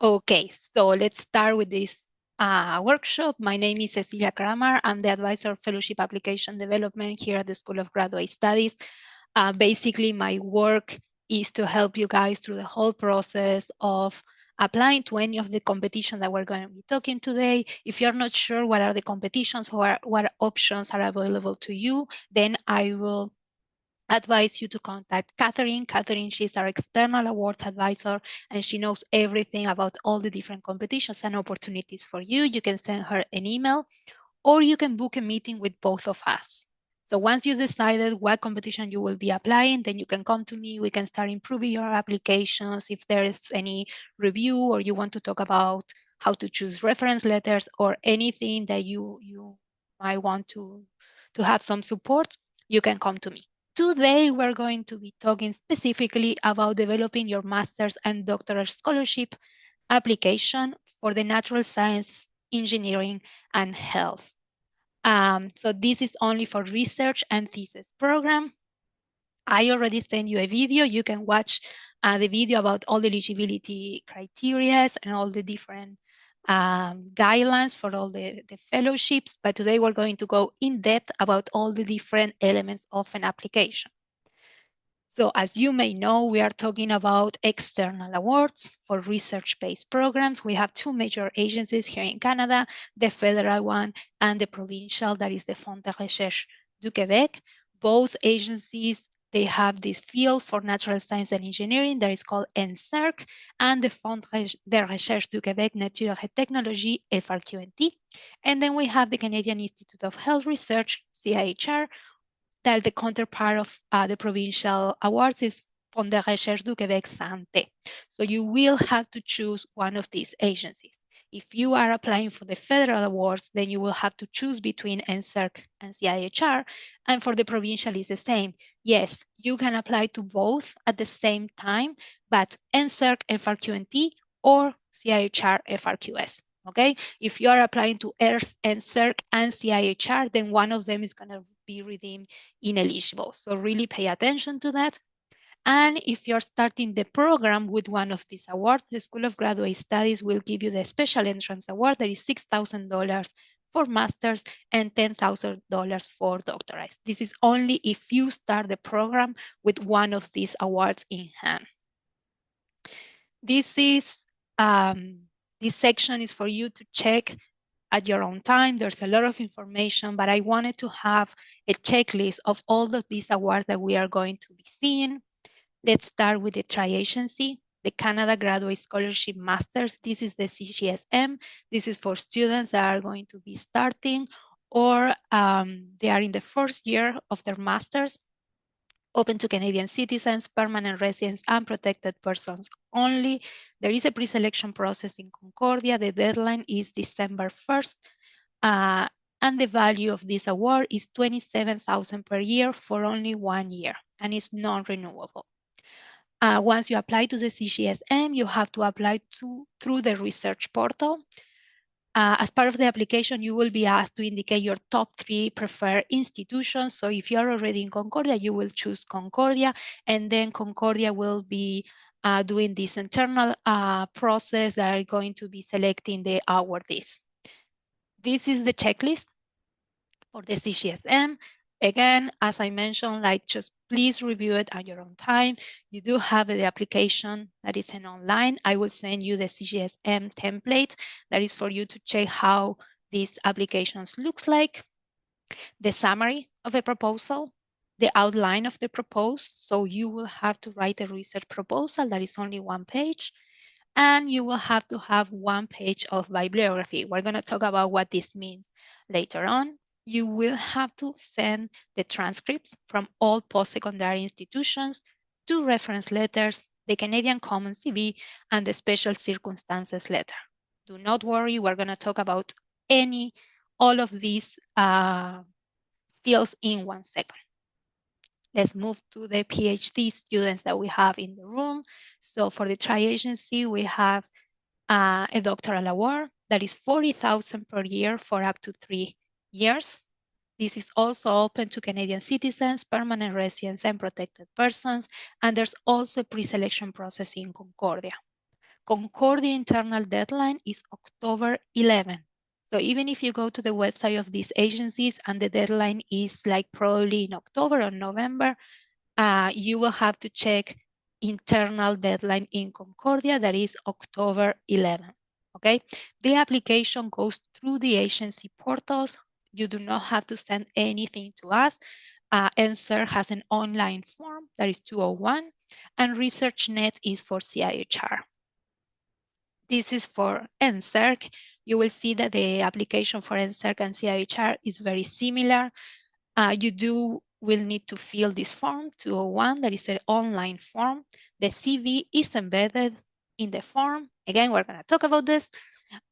Okay, so let's start with this workshop. My name is Cecilia Kramer. I'm the advisor of Fellowship Application Development here at the School of Graduate Studies. Basically, my work is to help you guys through the whole process of applying to any of the competitions that we're going to be talking today. If you're not sure what are the competitions or what options are available to you, then I will advise you to contact Catherine. Catherine, she's our external awards advisor, and she knows everything about all the different competitions and opportunities for you. You can send her an email, or you can book a meeting with both of us. So once you decided what competition you will be applying, then you can come to me. We can start improving your applications. If there is any review or you want to talk about how to choose reference letters or anything that you might want to have some support, you can come to me. Today, we're going to be talking specifically about developing your master's and doctoral scholarship application for the natural science, engineering, and health. So this is only for research and thesis program. I already sent you a video. You can watch the video about all the eligibility criteria and all the different guidelines for all the fellowships. But today we're going to go in depth about all the different elements of an application. So as you may know, we are talking about external awards for research-based programs. We have two major agencies here in Canada, the federal one and the provincial, that is the Fonds de Recherche du Québec. Both agencies, they have this field for natural science and engineering that is called NSERC, and the Fonds de Recherche du Québec Nature et Technologie, FRQNT. And then we have the Canadian Institute of Health Research, CIHR, that the counterpart of the provincial awards is Fonds de Recherche du Québec Santé. So you will have to choose one of these agencies. If you are applying for the federal awards, then you will have to choose between NSERC and CIHR. And for the provincial, it's the same. Yes, you can apply to both at the same time, but NSERC FRQNT or CIHR FRQS. Okay, if you are applying to NSERC and CIHR, then one of them is going to be redeemed ineligible. So really pay attention to that. And if you're starting the program with one of these awards, the School of Graduate Studies will give you the Special Entrance Award that is $6,000 for masters and $10,000 for doctorates. This is only if you start the program with one of these awards in hand. This section is for you to check at your own time. There's a lot of information, but I wanted to have a checklist of all of these awards that we are going to be seeing. Let's start with the tri-agency, the Canada Graduate Scholarship Masters. This is the CGSM. This is for students that are going to be starting or they are in the first year of their masters. Open to Canadian citizens, permanent residents, and protected persons only. There is a pre-selection process in Concordia. The deadline is December 1st. And the value of this award is $27,000 per year for only 1 year, and it's non-renewable. Once you apply to the CGSM, you have to apply through the research portal. As part of the application, you will be asked to indicate your top 3 preferred institutions. So if you're already in Concordia, you will choose Concordia, and then Concordia will be doing this internal process that are going to be selecting the awardees. This is the checklist for the CGSM. Again, as I mentioned, just please review it at your own time. You do have the application that is online. I will send you the CGSM template that is for you to check how these applications looks like. The summary of a proposal, the outline of the proposal. So you will have to write a research proposal that is only 1 page. And you will have to have 1 page of bibliography. We're going to talk about what this means later on. You will have to send the transcripts from all post-secondary institutions, 2 reference letters, the Canadian Common CV, and the Special Circumstances letter. Do not worry, we're going to talk about all of these fields in 1 second. Let's move to the PhD students that we have in the room. So for the tri-agency, we have a doctoral award that is $40,000 per year for up to 3 years. This is also open to Canadian citizens, permanent residents, and protected persons. And there's also a pre-selection process in Concordia. Concordia internal deadline is October 11. So even if you go to the website of these agencies and the deadline is like probably in October or November, you will have to check internal deadline in Concordia, that is October 11. Okay, the application goes through the agency portals. You do not have to send anything to us. NSERC has an online form that is 201, and ResearchNet is for CIHR. This is for NSERC. You will see that the application for NSERC and CIHR is very similar. You will need to fill this form 201, that is an online form. The CV is embedded in the form. Again, we're going to talk about this.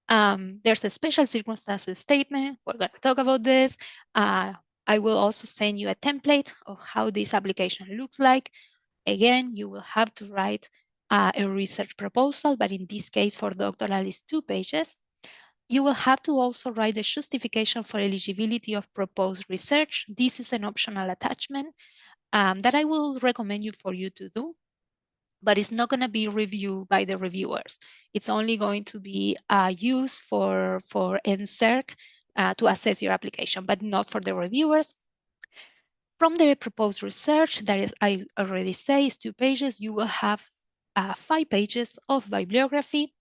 There's a special circumstances statement. We're going to talk about this. I will also send you a template of how this application looks like. Again, you will have to write a research proposal, but in this case for doctoral is 2 pages. You will have to also write the justification for eligibility of proposed research. This is an optional attachment that I will recommend for you to do, but it's not going to be reviewed by the reviewers. It's only going to be used for NSERC to assess your application, but not for the reviewers. From the proposed research, that is, I already say, is 2 pages, you will have 5 pages of bibliography.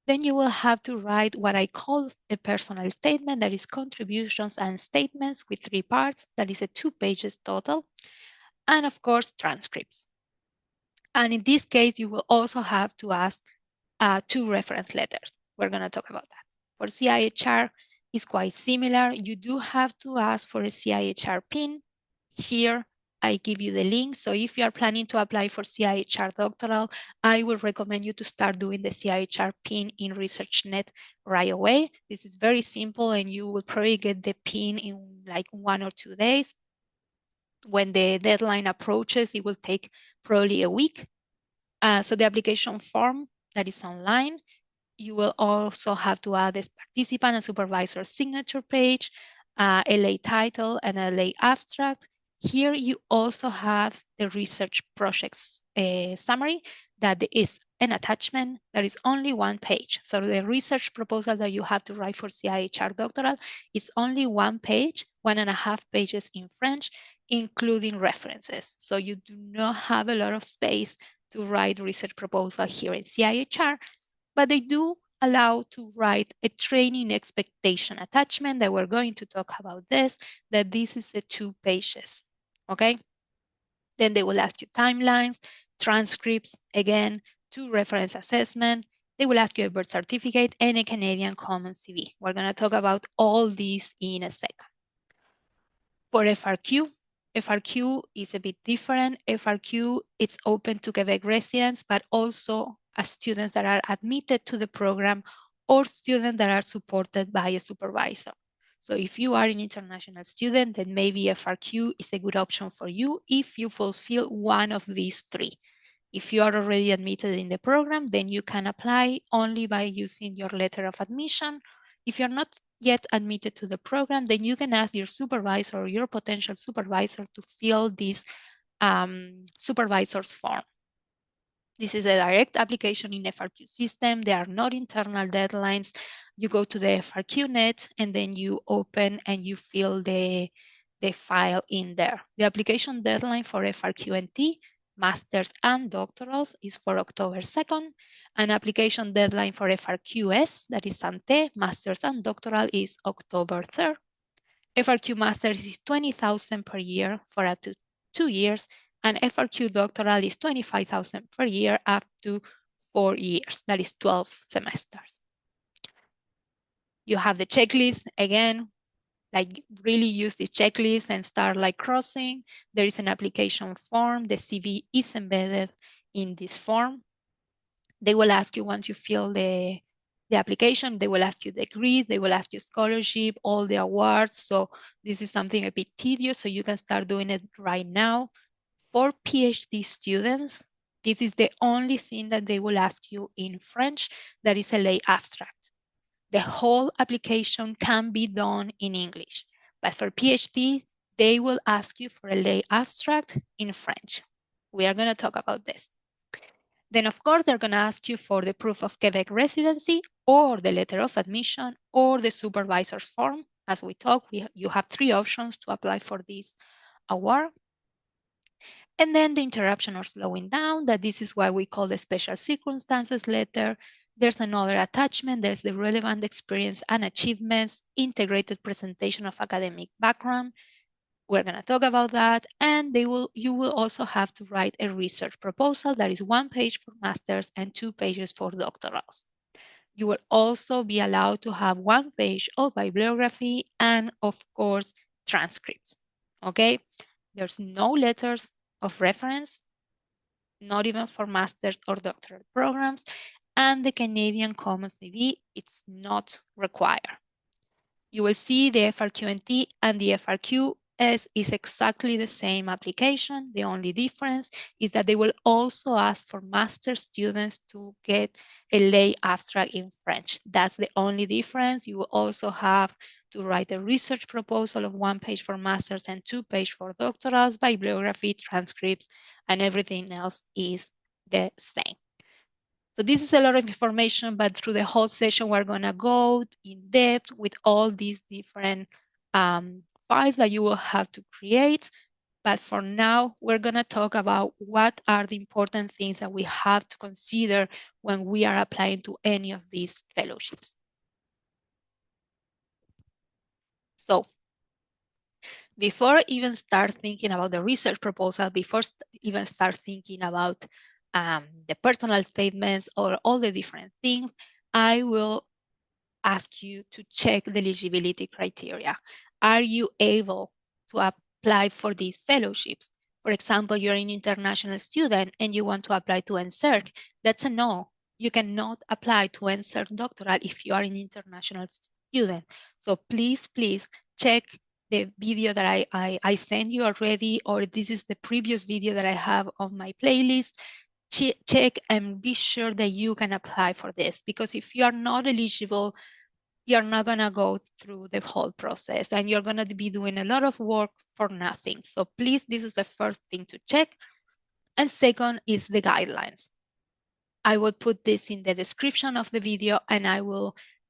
Then you will have to write what I call a personal statement, that is contributions and statements with 3 parts, that is a 2 pages total, and of course, transcripts. And in this case, you will also have to ask 2 reference letters. We're going to talk about that. For CIHR, it's quite similar. You do have to ask for a CIHR PIN. Here, I give you the link. So if you are planning to apply for CIHR doctoral, I will recommend you to start doing the CIHR PIN in ResearchNet right away. This is very simple, and you will probably get the PIN in like 1 or 2 days. When the deadline approaches, it will take probably a week. So the application form that is online, you will also have to add this participant and supervisor signature page, a lay title, and a lay abstract. Here you also have the research project's summary that is an attachment that is only 1 page. So the research proposal that you have to write for CIHR doctoral is only 1 page, 1.5 pages in French, including references. So you do not have a lot of space to write research proposal here in CIHR, but they do allow to write a training expectation attachment that we're going to talk about this, that this is the 2 pages, okay? Then they will ask you timelines, transcripts, again, 2 reference assessment. They will ask you a birth certificate and a Canadian Common CV. We're gonna talk about all these in a second. For FRQ is a bit different. FRQ, it's open to Quebec residents, but also students that are admitted to the program or students that are supported by a supervisor. So if you are an international student, then maybe FRQ is a good option for you if you fulfill one of these 3. If you are already admitted in the program, then you can apply only by using your letter of admission. If you're not yet admitted to the program, then you can ask your supervisor or your potential supervisor to fill this supervisor's form. This is a direct application in FRQ system. There are not internal deadlines. You go to the FRQNet and then you open and you fill the file in there. The application deadline for FRQNT, masters and doctorals, is for October 2nd. An application deadline for FRQS, that is Santé, masters and doctoral, is October 3rd. FRQ masters is 20,000 per year for up to 2 years, and FRQ doctoral is 25,000 per year up to 4 years. That is 12 semesters. You have the checklist. Again, like really use this checklist and start like crossing. There is an application form. The CV is embedded in this form. They will ask you, once you fill the application, they will ask you the degree, they will ask you scholarship, all the awards. So this is something a bit tedious, so you can start doing it right now. For PhD students, this is the only thing that they will ask you in French, that is a lay abstract. The whole application can be done in English, but for PhD, they will ask you for a lay abstract in French. We are going to talk about this. Then, of course, they're going to ask you for the proof of Quebec residency or the letter of admission or the supervisor's form. As we talked, you have 3 options to apply for this award. And then the interruption or slowing down, that this is why we call the special circumstances letter. There's another attachment. There's the relevant experience and achievements, integrated presentation of academic background. We're going to talk about that. And you will also have to write a research proposal that is 1 page for masters and 2 pages for doctorals. You will also be allowed to have 1 page of bibliography and, of course, transcripts. Okay? There's no letters of reference, not even for master's or doctoral programs, and the Canadian Commons CV, it's not required. You will see the FRQNT and the FRQS is exactly the same application. The only difference is that they will also ask for master students to get a lay abstract in French. That's the only difference. You will also have to write a research proposal of 1 page for masters and 2 pages for doctorals, bibliography, transcripts, and everything else is the same. So this is a lot of information, but through the whole session, we're going to go in depth with all these different files that you will have to create. But for now, we're going to talk about what are the important things that we have to consider when we are applying to any of these fellowships. So before even start thinking about the research proposal, before even start thinking about the personal statements or all the different things, I will ask you to check the eligibility criteria. Are you able to apply for these fellowships? For example, you're an international student and you want to apply to NSERC. That's a no. You cannot apply to NSERC doctoral if you are an international student. So please, please check the video that I sent you already, or this is the previous video that I have on my playlist. Check and be sure that you can apply for this, because if you are not eligible, you're not going to go through the whole process and you're going to be doing a lot of work for nothing. So please, this is the first thing to check. And second is the guidelines. I will put this in the description of the video, and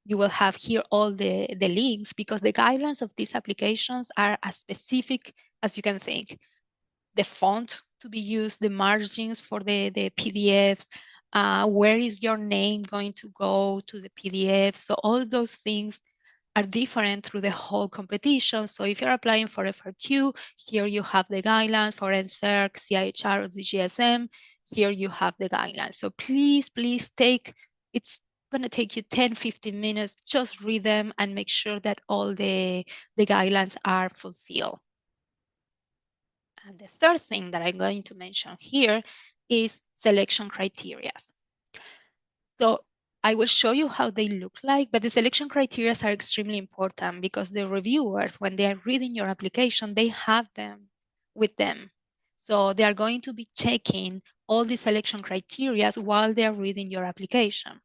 you will have here all the links, because the guidelines of these applications are as specific as you can think. The font to be used, the margins for the PDFs, where is your name going to go to the PDF. So all those things are different through the whole competition. So if you're applying for FRQ, here you have the guidelines for NSERC, CIHR, or GSM. Here you have the guidelines. So please, please it's going to take you 10, 15 minutes. Just read them and make sure that all the guidelines are fulfilled. And the third thing that I'm going to mention here is selection criteria. So I will show you how they look like, but the selection criteria are extremely important, because the reviewers, when they are reading your application, they have them with them. So they are going to be checking all the selection criteria while they are reading your application.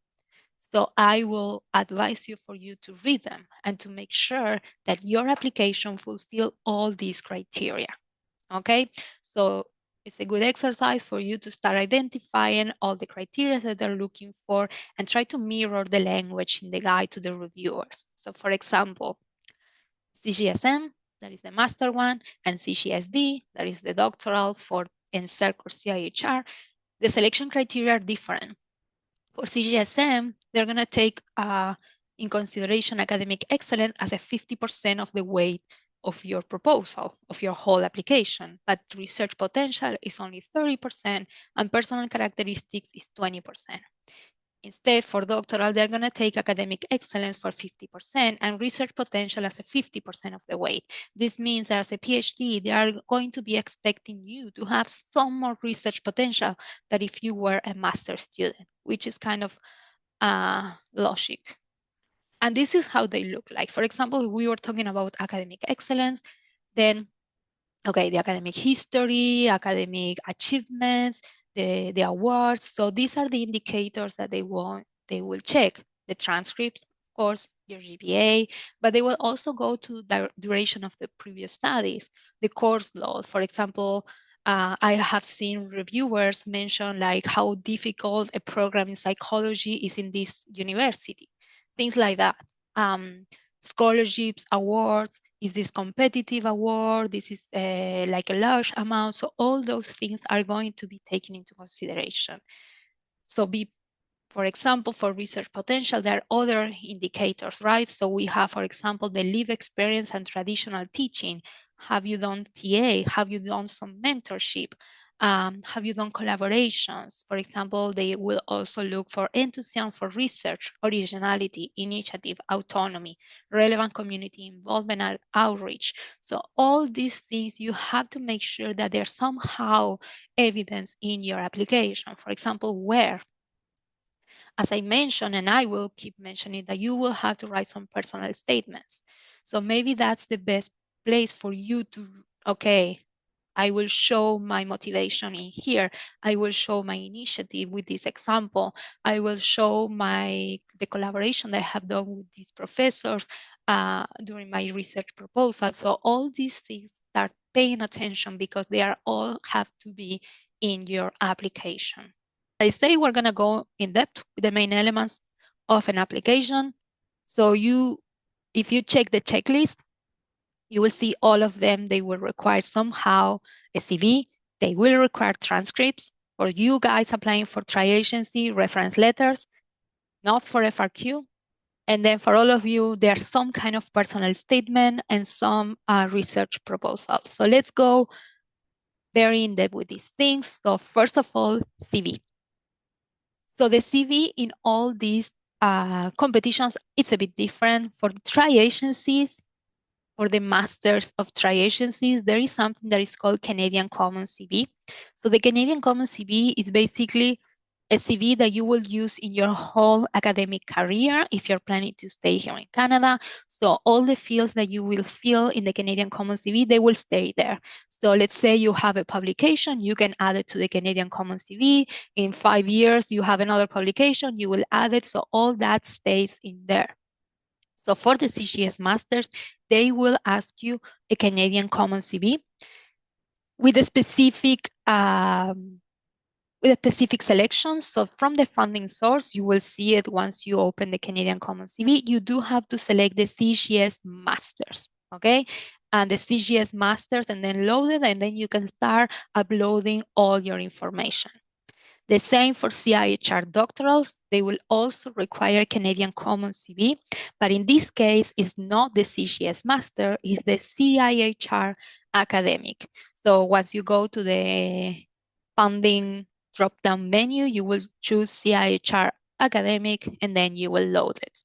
So I will advise you for you to read them and to make sure that your application fulfill all these criteria. Okay, so it's a good exercise for you to start identifying all the criteria that they're looking for and try to mirror the language in the guide to the reviewers. So for example, CGSM, that is the master one, and CGSD, that is the doctoral for NSERC or CIHR, the selection criteria are different. For CGSM, they're going to take in consideration academic excellence as a 50% of the weight of your proposal, of your whole application, but research potential is only 30% and personal characteristics is 20%. Instead, for doctoral, they're going to take academic excellence for 50% and research potential as a 50% of the weight. This means that as a PhD, they are going to be expecting you to have some more research potential than if you were a master's student, which is kind of logic. And this is how they look like. For example, we were talking about academic excellence, then, okay, the academic history, academic achievements, the awards. So these are the indicators that they will check. The transcripts, of course, your GPA, but they will also go to the duration of the previous studies, the course load. For example, I have seen reviewers mention like how difficult a program in psychology is in this university, things like that. Scholarships, awards, is this competitive award? This is like a large amount. So all those things are going to be taken into consideration. So for example, for research potential, there are other indicators, right? So we have, for example, the lived experience and traditional teaching. Have you done TA? Have you done some mentorship? Have you done collaborations? For example, they will also look for enthusiasm for research, originality, initiative, autonomy, relevant community involvement and outreach. So all these things, you have to make sure that they're somehow evidence in your application. For example, where? As I mentioned, and I will keep mentioning, that you will have to write some personal statements. So maybe that's the best place for you to, okay, I will show my motivation in here. I will show my initiative with this example. I will show the collaboration that I have done with these professors during my research proposal. So all these things, start paying attention because they are all have to be in your application. I say we're going to go in depth with the main elements of an application. So if you check the checklist, you will see all of them. They will require somehow a CV. They will require transcripts. For you guys applying for tri-agency, reference letters, not for FRQ. And then for all of you, there's some kind of personal statement and some research proposal. So let's go very in depth with these things. So first of all, CV. So the CV in all these competitions, it's a bit different. For the tri-agencies, for the masters of tri-agencies, there is something that is called Canadian Common CV. So the Canadian Common CV is basically a CV that you will use in your whole academic career if you're planning to stay here in Canada. So all the fields that you will fill in the Canadian Common CV, they will stay there. So let's say you have a publication, you can add it to the Canadian Common CV. In 5 years, you have another publication, you will add it. So all that stays in there. So for the CGS Masters, they will ask you a Canadian Common CV with a specific selection. So from the funding source, you will see it once you open the Canadian Common CV. You do have to select the CGS Masters, okay? And the CGS Masters, and then load it, and then you can start uploading all your information. The same for CIHR doctorals. They will also require Canadian Common CV, but in this case, it's not the CGS Master, it's the CIHR Academic. So once you go to the funding drop-down menu, you will choose CIHR Academic, and then you will load it.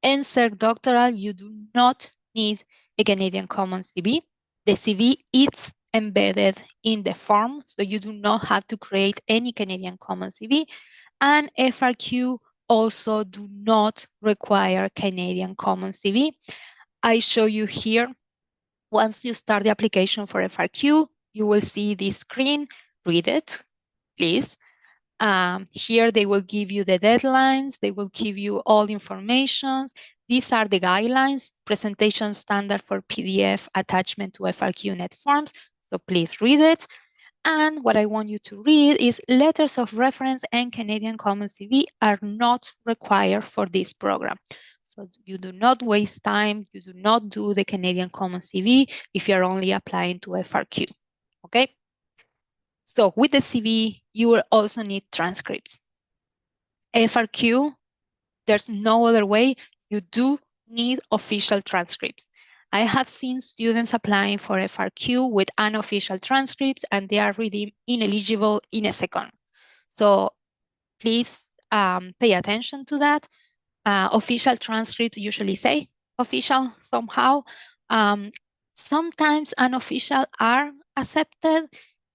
NSERC Doctoral, you do not need a Canadian Common CV. The CV is embedded in the form, so you do not have to create any Canadian Common CV. And FRQ also do not require Canadian Common CV. I show you here, once you start the application for FRQ, you will see this screen. Read it, please. Here they will give you the deadlines. They will give you all information. These are the guidelines, presentation standard for PDF attachment to FRQNT forms. So please read it. And what I want you to read is letters of reference and Canadian Common CV are not required for this program. So you do not waste time. You do not do the Canadian Common CV if you're only applying to FRQ, okay? So with the CV, you will also need transcripts. FRQ, there's no other way. You do need official transcripts. I have seen students applying for FRQ with unofficial transcripts, and they are really ineligible in a second. So please pay attention to that. Official transcripts usually say official somehow. Sometimes unofficial are accepted,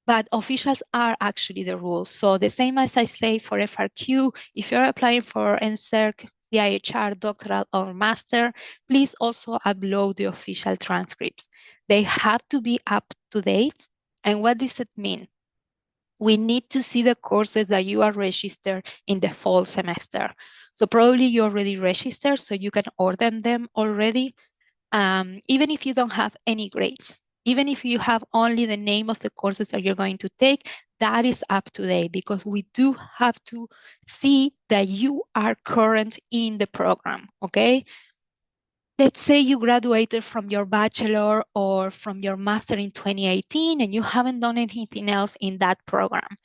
but officials are actually the rules. So the same as I say for FRQ, if you're applying for NSERC, CIHR, doctoral, or master, please also upload the official transcripts. They have to be up to date. And what does it mean? We need to see the courses that you are registered in the fall semester. So probably you're already registered, so you can order them already, even if you don't have any grades. Even if you have only the name of the courses that you're going to take, that is up to date, because we do have to see that you are current in the program, okay? Let's say you graduated from your bachelor or from your master in 2018 and you haven't done anything else in that program,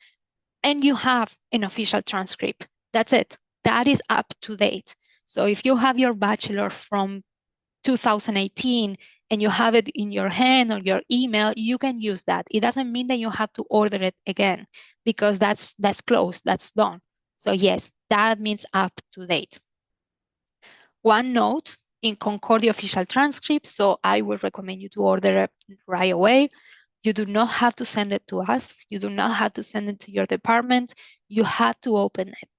and you have an official transcript. That's it. That is up to date. So if you have your bachelor from 2018 and you have it in your hand or your email, you can use that. It doesn't mean that you have to order it again, because that's closed, that's done. So yes, that means up to date. One note in Concordia official transcripts, so I would recommend you to order it right away. You do not have to send it to us. You do not have to send it to your department. You have to open it.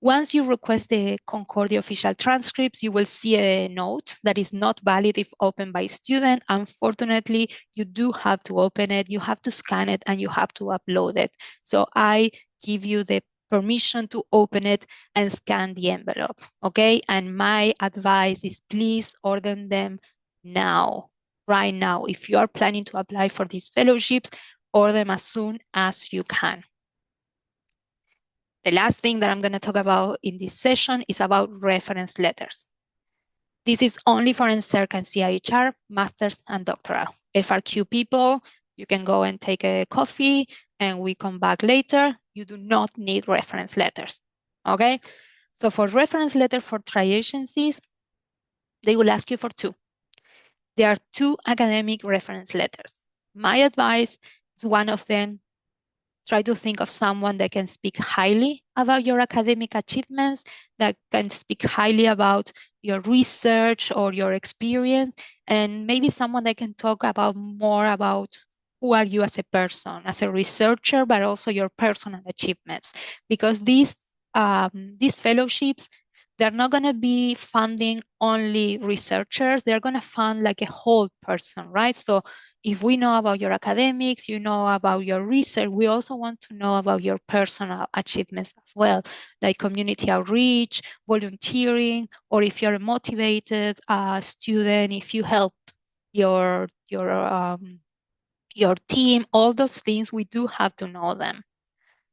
Once you request the Concordia official transcripts, you will see a note that is not valid if opened by student. Unfortunately, you do have to open it, you have to scan it, and you have to upload it. So I give you the permission to open it and scan the envelope, okay? And my advice is please order them now, right now. If you are planning to apply for these fellowships, order them as soon as you can. The last thing that I'm going to talk about in this session is about reference letters. This is only for NSERC and CIHR, masters and doctoral. FRQ people, you can go and take a coffee and we come back later. You do not need reference letters, okay? So for reference letter for tri-agencies, they will ask you for two. There are two academic reference letters. My advice is one of them, try to think of someone that can speak highly about your academic achievements, that can speak highly about your research or your experience, and maybe someone that can talk about more about who are you as a person, as a researcher, but also your personal achievements. Because these fellowships, they're not going to be funding only researchers, they're going to fund like a whole person, right? So if we know about your academics, you know about your research, we also want to know about your personal achievements as well, like community outreach, volunteering, or if you're a motivated student, if you help your team, all those things, we do have to know them.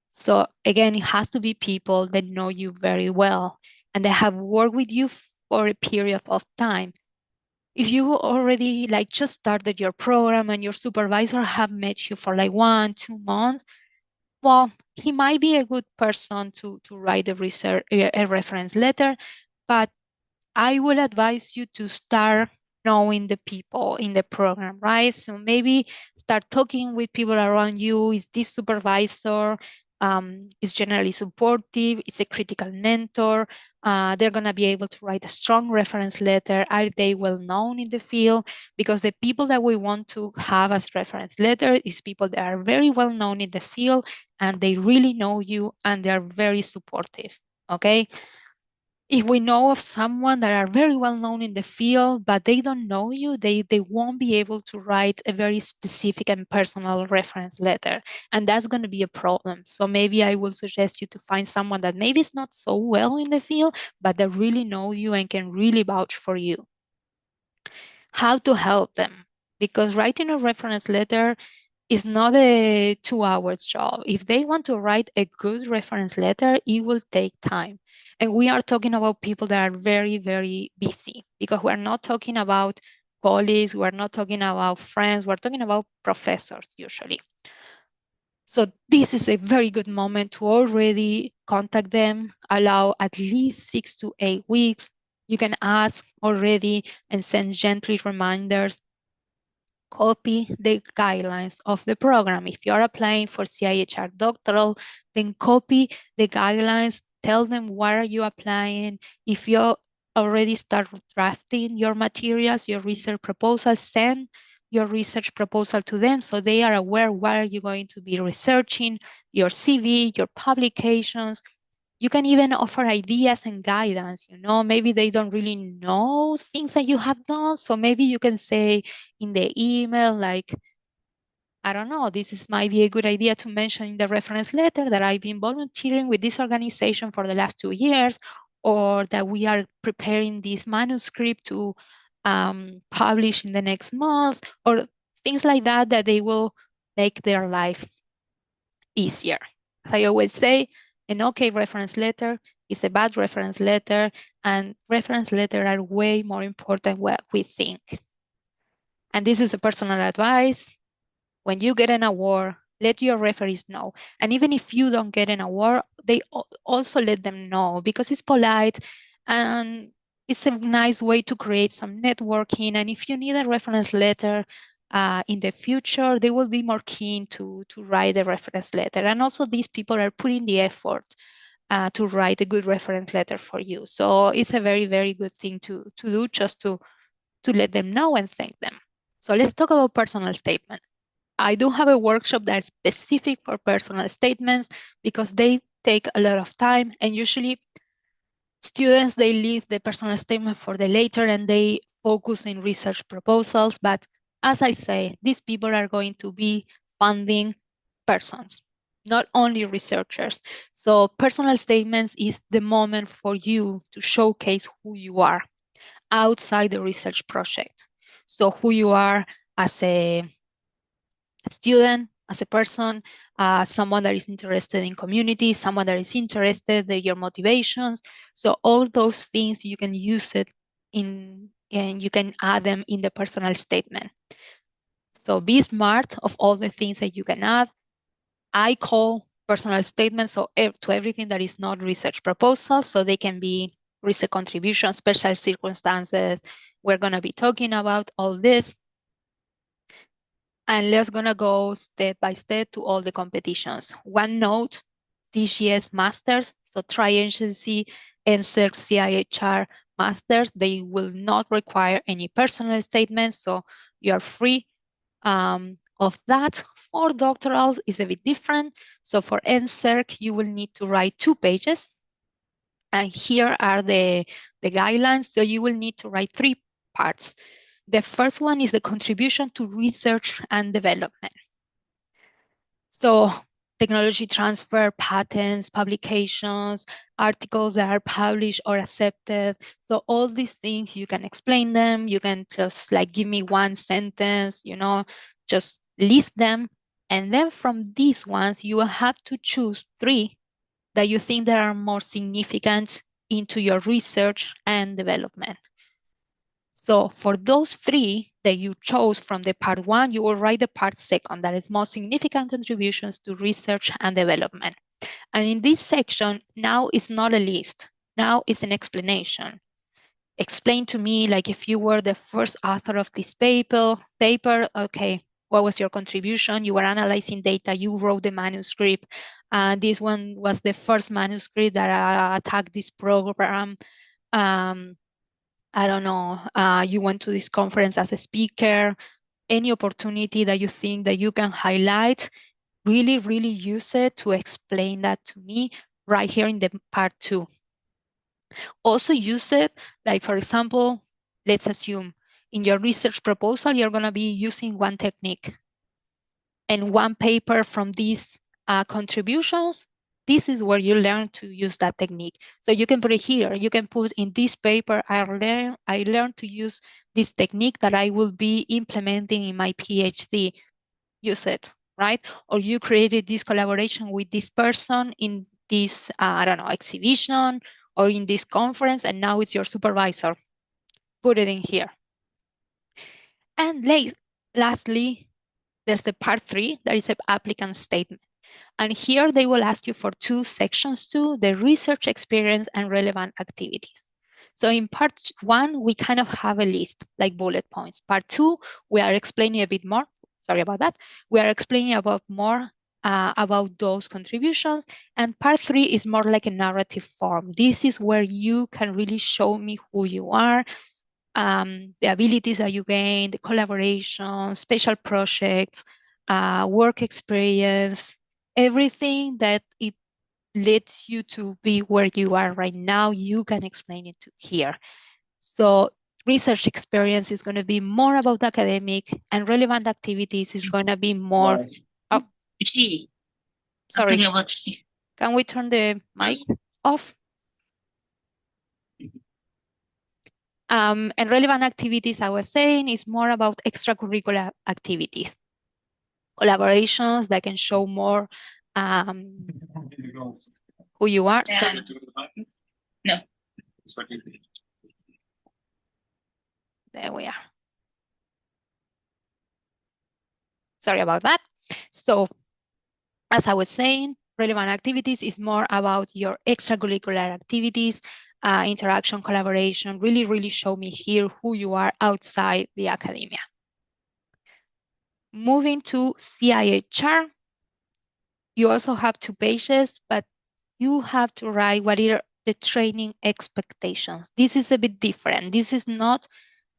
So again, it has to be people that know you very well and they have worked with you for a period of time. If you already like just started your program and your supervisor have met you for like 1-2 months, well, he might be a good person to write a reference letter, but I will advise you to start knowing the people in the program, right? So maybe start talking with people around you. Is this supervisor is generally supportive? Is a critical mentor? They're going to be able to write a strong reference letter. Are they well known in the field? Because the people that we want to have as reference letter is people that are very well known in the field and they really know you and they're very supportive, okay? If we know of someone that are very well known in the field, but they don't know you, they won't be able to write a very specific and personal reference letter. And that's going to be a problem. So maybe I will suggest you to find someone that maybe is not so well in the field, but that really know you and can really vouch for you. How to help them? Because writing a reference letter is not a 2 hours job. If they want to write a good reference letter, it will take time. And we are talking about people that are very, very busy because we're not talking about colleagues, we're not talking about friends, we're talking about professors usually. So this is a very good moment to already contact them, allow at least 6 to 8 weeks. You can ask already and send gently reminders. Copy the guidelines of the program. If you're applying for CIHR doctoral, then copy the guidelines, tell them where are you applying. If you already start drafting your materials, your research proposal, send your research proposal to them so they are aware where you're going to be researching, your CV, your publications. You can even offer ideas and guidance, maybe they don't really know things that you have done. So maybe you can say in the email, like, I don't know, might be a good idea to mention in the reference letter that I've been volunteering with this organization for the last 2 years, or that we are preparing this manuscript to publish in the next month, or things like that they will make their life easier. As I always say, an okay reference letter is a bad reference letter, and reference letters are way more important what we think. And this is a personal advice. When you get an award, let your referees know. And even if you don't get an award, they also let them know, because it's polite and it's a nice way to create some networking. And if you need a reference letter in the future, they will be more keen to write a reference letter. And also these people are putting the effort to write a good reference letter for you. So it's a very, very good thing to do, just to let them know and thank them. So let's talk about personal statements. I do have a workshop that's specific for personal statements because they take a lot of time, and usually students, they leave the personal statement for the later and they focus in research proposals. But as I say, these people are going to be funding persons, not only researchers. So personal statements is the moment for you to showcase who you are outside the research project. So who you are as a student, as a person, someone that is interested in community, someone that is interested in your motivations. So all those things you can use it in, and you can add them in the personal statement. So be smart of all the things that you can add. I call personal statements so to everything that is not research proposals, so they can be research contributions, special circumstances. We're going to be talking about all this. And let's gonna go step by step to all the competitions. One note, TGS Masters, so tri-agency NSERC CIHR Masters, they will not require any personal statements, so you are free of that. For doctorals is a bit different. So for NSERC, you will need to write 2 pages. And here are the guidelines. So you will need to write 3 parts. The first one is the contribution to research and development. So technology transfer, patents, publications, articles that are published or accepted. So all these things, you can explain them. You can just like give me 1 sentence, just list them. And then from these ones, you will have to choose 3 that you think that are more significant into your research and development. So for those 3 that you chose from the part 1, you will write the part 2, that is most significant contributions to research and development. And in this section, now it's not a list. Now it's an explanation. Explain to me, like if you were the first author of this paper, okay, what was your contribution? You were analyzing data, you wrote the manuscript. This one was the first manuscript that attacked this program. I don't know, you went to this conference as a speaker, any opportunity that you think that you can highlight, really, really use it to explain that to me right here in the part 2. Also use it, like for example, let's assume in your research proposal, you're gonna be using 1 technique and 1 paper from these contributions. This is where you learn to use that technique. So you can put it here. You can put in this paper, I learned to use this technique that I will be implementing in my PhD. Use it, right? Or you created this collaboration with this person in this, I don't know, exhibition or in this conference, and now it's your supervisor. Put it in here. And lastly, there's the part 3, that is an applicant statement. And here they will ask you for 2 sections too, the research experience and relevant activities. So in part 1, we kind of have a list, like bullet points. Part 2, we are explaining a bit more. Sorry about that. We are explaining about more about those contributions. And part 3 is more like a narrative form. This is where you can really show me who you are, the abilities that you gain, the collaboration, special projects, work experience, everything that it leads you to be where you are right now, you can explain it to here. So research experience is going to be more about academic, and relevant activities is going to be more. Oh, sorry. Can we turn the mic off? And relevant activities, I was saying, is more about extracurricular activities, collaborations that can show more who you are. So, no. There we are. Sorry about that. So, as I was saying, relevant activities is more about your extracurricular activities, interaction, collaboration, really show me here who you are outside the academia. Moving to CIHR, you also have 2 pages, but you have to write what are the training expectations. This is a bit different. This is not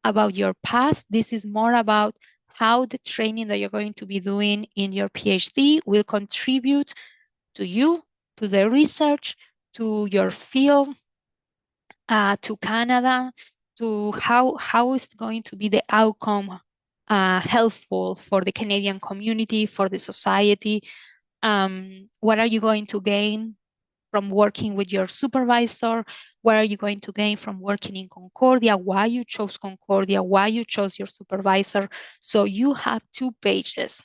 about your past. This is more about how the training that you're going to be doing in your PhD will contribute to you, to the research, to your field, to Canada, to how is going to be the outcome helpful for the Canadian community, for the society. What are you going to gain from working with your supervisor? What are you going to gain from working in Concordia? Why you chose Concordia? Why you chose your supervisor? So you have 2 pages.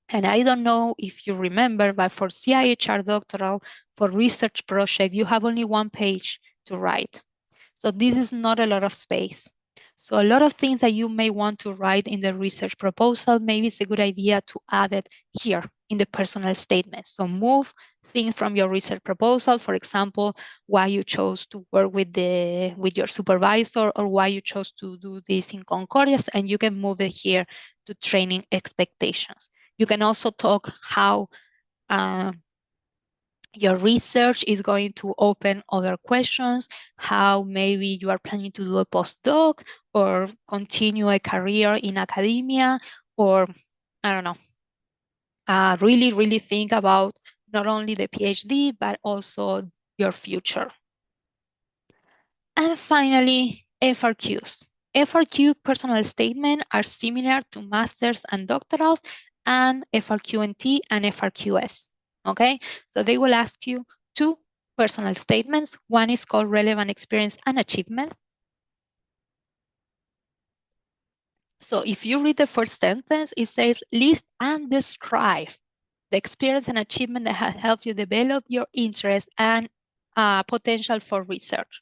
And I don't know if you remember, but for CIHR doctoral, for research project, you have only 1 page to write. So this is not a lot of space. So a lot of things that you may want to write in the research proposal, maybe it's a good idea to add it here in the personal statement. So move things from your research proposal, for example, why you chose to work with your supervisor or why you chose to do this in Concordia, and you can move it here to training expectations. You can also talk how your research is going to open other questions, how maybe you are planning to do a postdoc or continue a career in academia, or I don't know, really think about not only the PhD, but also your future. And finally, FRQs. FRQ personal statement are similar to masters and doctorals and FRQNT and FRQS. Okay, so they will ask you 2 personal statements. One is called relevant experience and achievements. So if you read the first sentence, it says list and describe the experience and achievement that have helped you develop your interest and potential for research.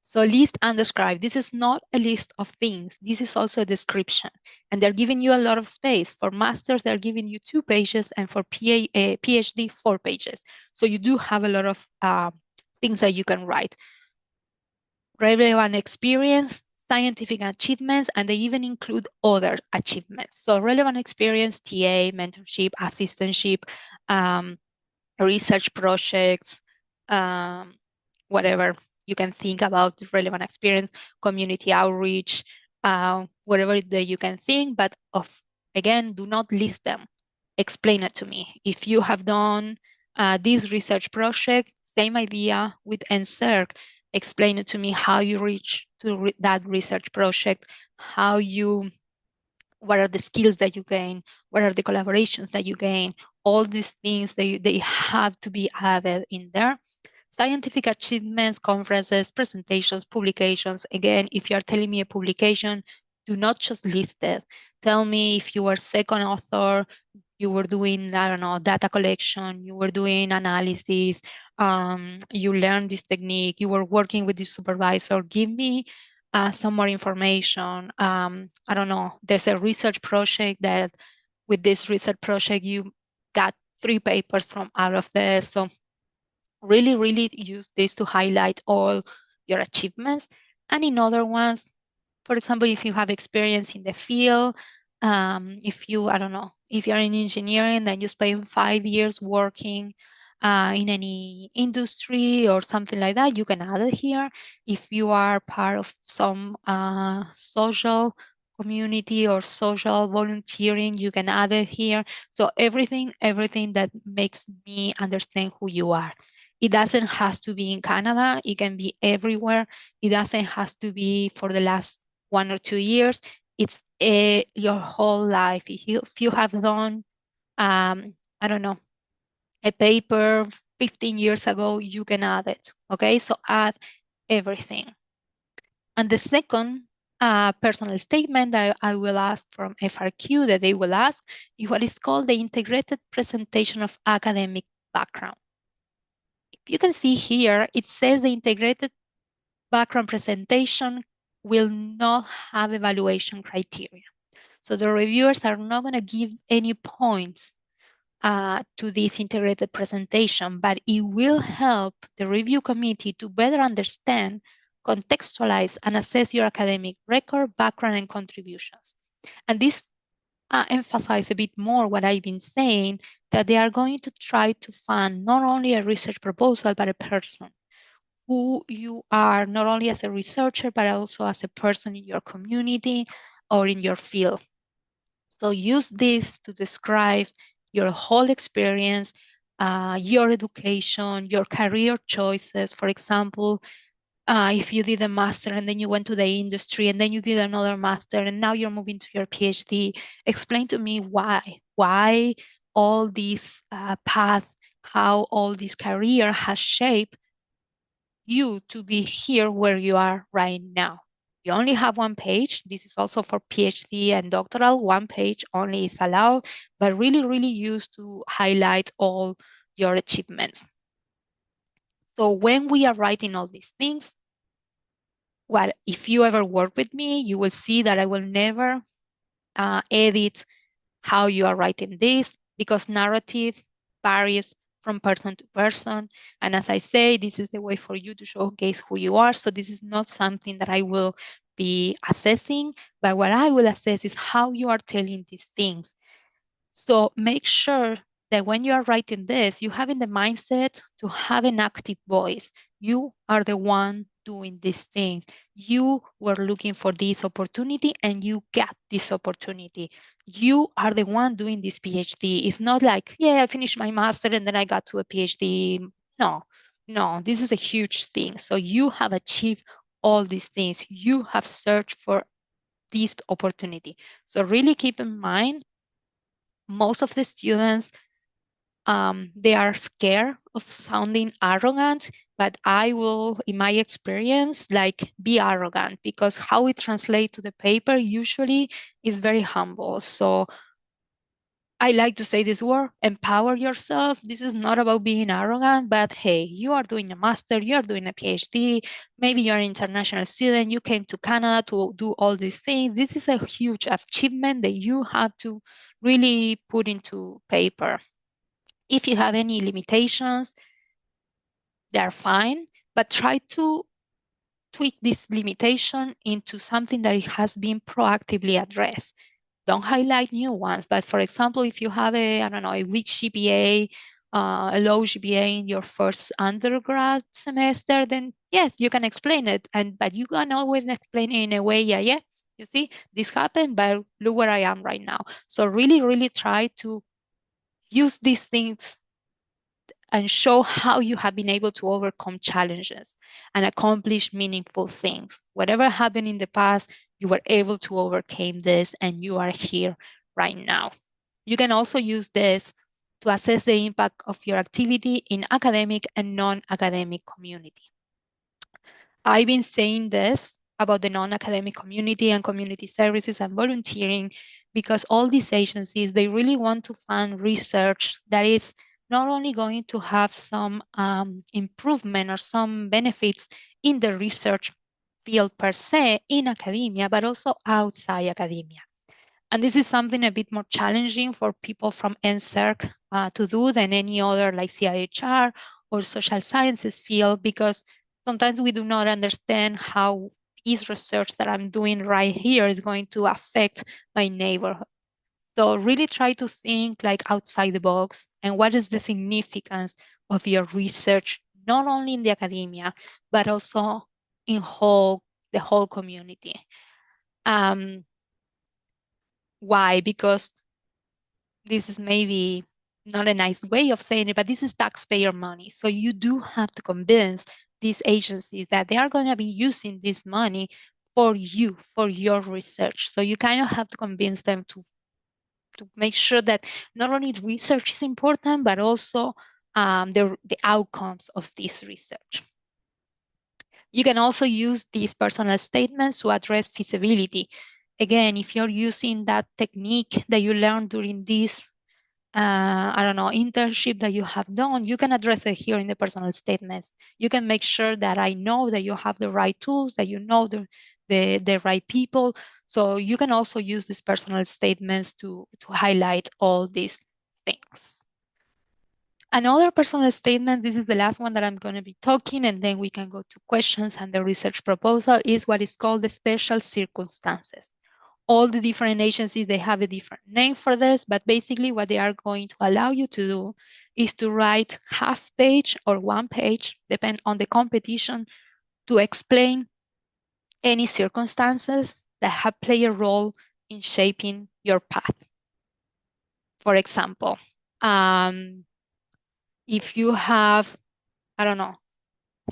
So list and describe. This is not a list of things. This is also a description. And they're giving you a lot of space. For masters, they're giving you 2 pages, and for PhD, 4 pages. So you do have a lot of things that you can write. Relevant experience, scientific achievements, and they even include other achievements. So relevant experience, TA, mentorship, assistantship, research projects, whatever you can think about relevant experience, community outreach, whatever that you can think, but again, do not list them. Explain it to me. If you have done this research project, same idea with NSERC, explain it to me how you reach to that research project, what are the skills that you gain, what are the collaborations that you gain, all these things, they have to be added in there. Scientific achievements, conferences, presentations, publications. Again, if you are telling me a publication, do not just list it. Tell me if you were second author, you were doing, I don't know, data collection, you were doing analysis, you learned this technique, you were working with the supervisor. Give me some more information. I don't know, there's a research project that with this research project, you got 3 papers from out of this. So really use this to highlight all your achievements. And in other ones, for example, if you have experience in the field, if you, I don't know, if you're in engineering, then you spend 5 years working in any industry or something like that, you can add it here. If you are part of some social community or social volunteering, you can add it here. So everything that makes me understand who you are. It doesn't have to be in Canada. It can be everywhere. It doesn't have to be for the last 1 or 2 years. It's your whole life. If you have done, I don't know, a paper 15 years ago, you can add it. Okay, so add everything. And the second personal statement that I will ask from FRQ, that they will ask, is what is called the integrated presentation of academic background. If you can see here, it says the integrated background presentation will not have evaluation criteria. So the reviewers are not going to give any points to this integrated presentation, but it will help the review committee to better understand, contextualize, and assess your academic record, background, and contributions. And this emphasize a bit more what I've been saying, that they are going to try to fund not only a research proposal, but a person, who you are not only as a researcher, but also as a person in your community or in your field. So use this to describe your whole experience, your education, your career choices. For example, if you did a master and then you went to the industry and then you did another master and now you're moving to your PhD, explain to me why all this path, how all this career has shaped you to be here where you are right now. You only have one page. This is also for PhD and doctoral. One page only is allowed, but really, really used to highlight all your achievements. So when we are writing all these things, well, if you ever work with me, you will see that I will never edit how you are writing this, because narrative varies from person to person. And as I say, this is the way for you to showcase who you are. So this is not something that I will be assessing, but what I will assess is how you are telling these things. So make sure that when you are writing this, you have in the mindset to have an active voice. You are the one doing these things. You were looking for this opportunity and you got this opportunity. You are the one doing this PhD. It's not like, yeah, I finished my master and then I got to a PhD. No, this is a huge thing. So you have achieved all these things. You have searched for this opportunity. So really keep in mind, most of the students, they are scared of sounding arrogant, but I will, in my experience, like be arrogant, because how it translates to the paper usually is very humble. So I like to say this word, empower yourself. This is not about being arrogant, but hey, you are doing a master, you are doing a PhD, maybe you're an international student, you came to Canada to do all these things. This is a huge achievement that you have to really put into paper. If you have any limitations, they're fine, but try to tweak this limitation into something that it has been proactively addressed. Don't highlight new ones, but for example, if you have a, I don't know, a weak GPA, a low GPA in your first undergrad semester, then yes, you can explain it. But you can always explain it in a way, yeah, you see, this happened, but look where I am right now. So really, really try to use these things and show how you have been able to overcome challenges and accomplish meaningful things. Whatever happened in the past, you were able to overcome this and you are here right now. You can also use this to assess the impact of your activity in academic and non-academic community. I've been saying this about the non-academic community and community services and volunteering because all these agencies, they really want to fund research that is not only going to have some improvement or some benefits in the research field per se in academia, but also outside academia. And this is something a bit more challenging for people from NSERC to do than any other like CIHR or social sciences field, because sometimes we do not understand how is research that I'm doing right here is going to affect my neighborhood. So really try to think like outside the box and what is the significance of your research, not only in the academia, but also in the whole community. Why? Because this is maybe not a nice way of saying it, but this is taxpayer money. So you do have to convince these agencies that they are going to be using this money for you, for your research. So you kind of have to convince them to make sure that not only research is important, but also the outcomes of this research. You can also use these personal statements to address feasibility. Again, if you're using that technique that you learned during this, I don't know, internship that you have done, you can address it here in the personal statements. You can make sure that I know that you have the right tools, that you know the right people. So you can also use these personal statements to highlight all these things. Another personal statement, this is the last one that I'm going to be talking, and then we can go to questions and the research proposal, is what is called the special circumstances. All the different agencies, they have a different name for this, but basically what they are going to allow you to do is to write half page or 1 page, depend on the competition, to explain any circumstances that have played a role in shaping your path. For example, if you have, I don't know,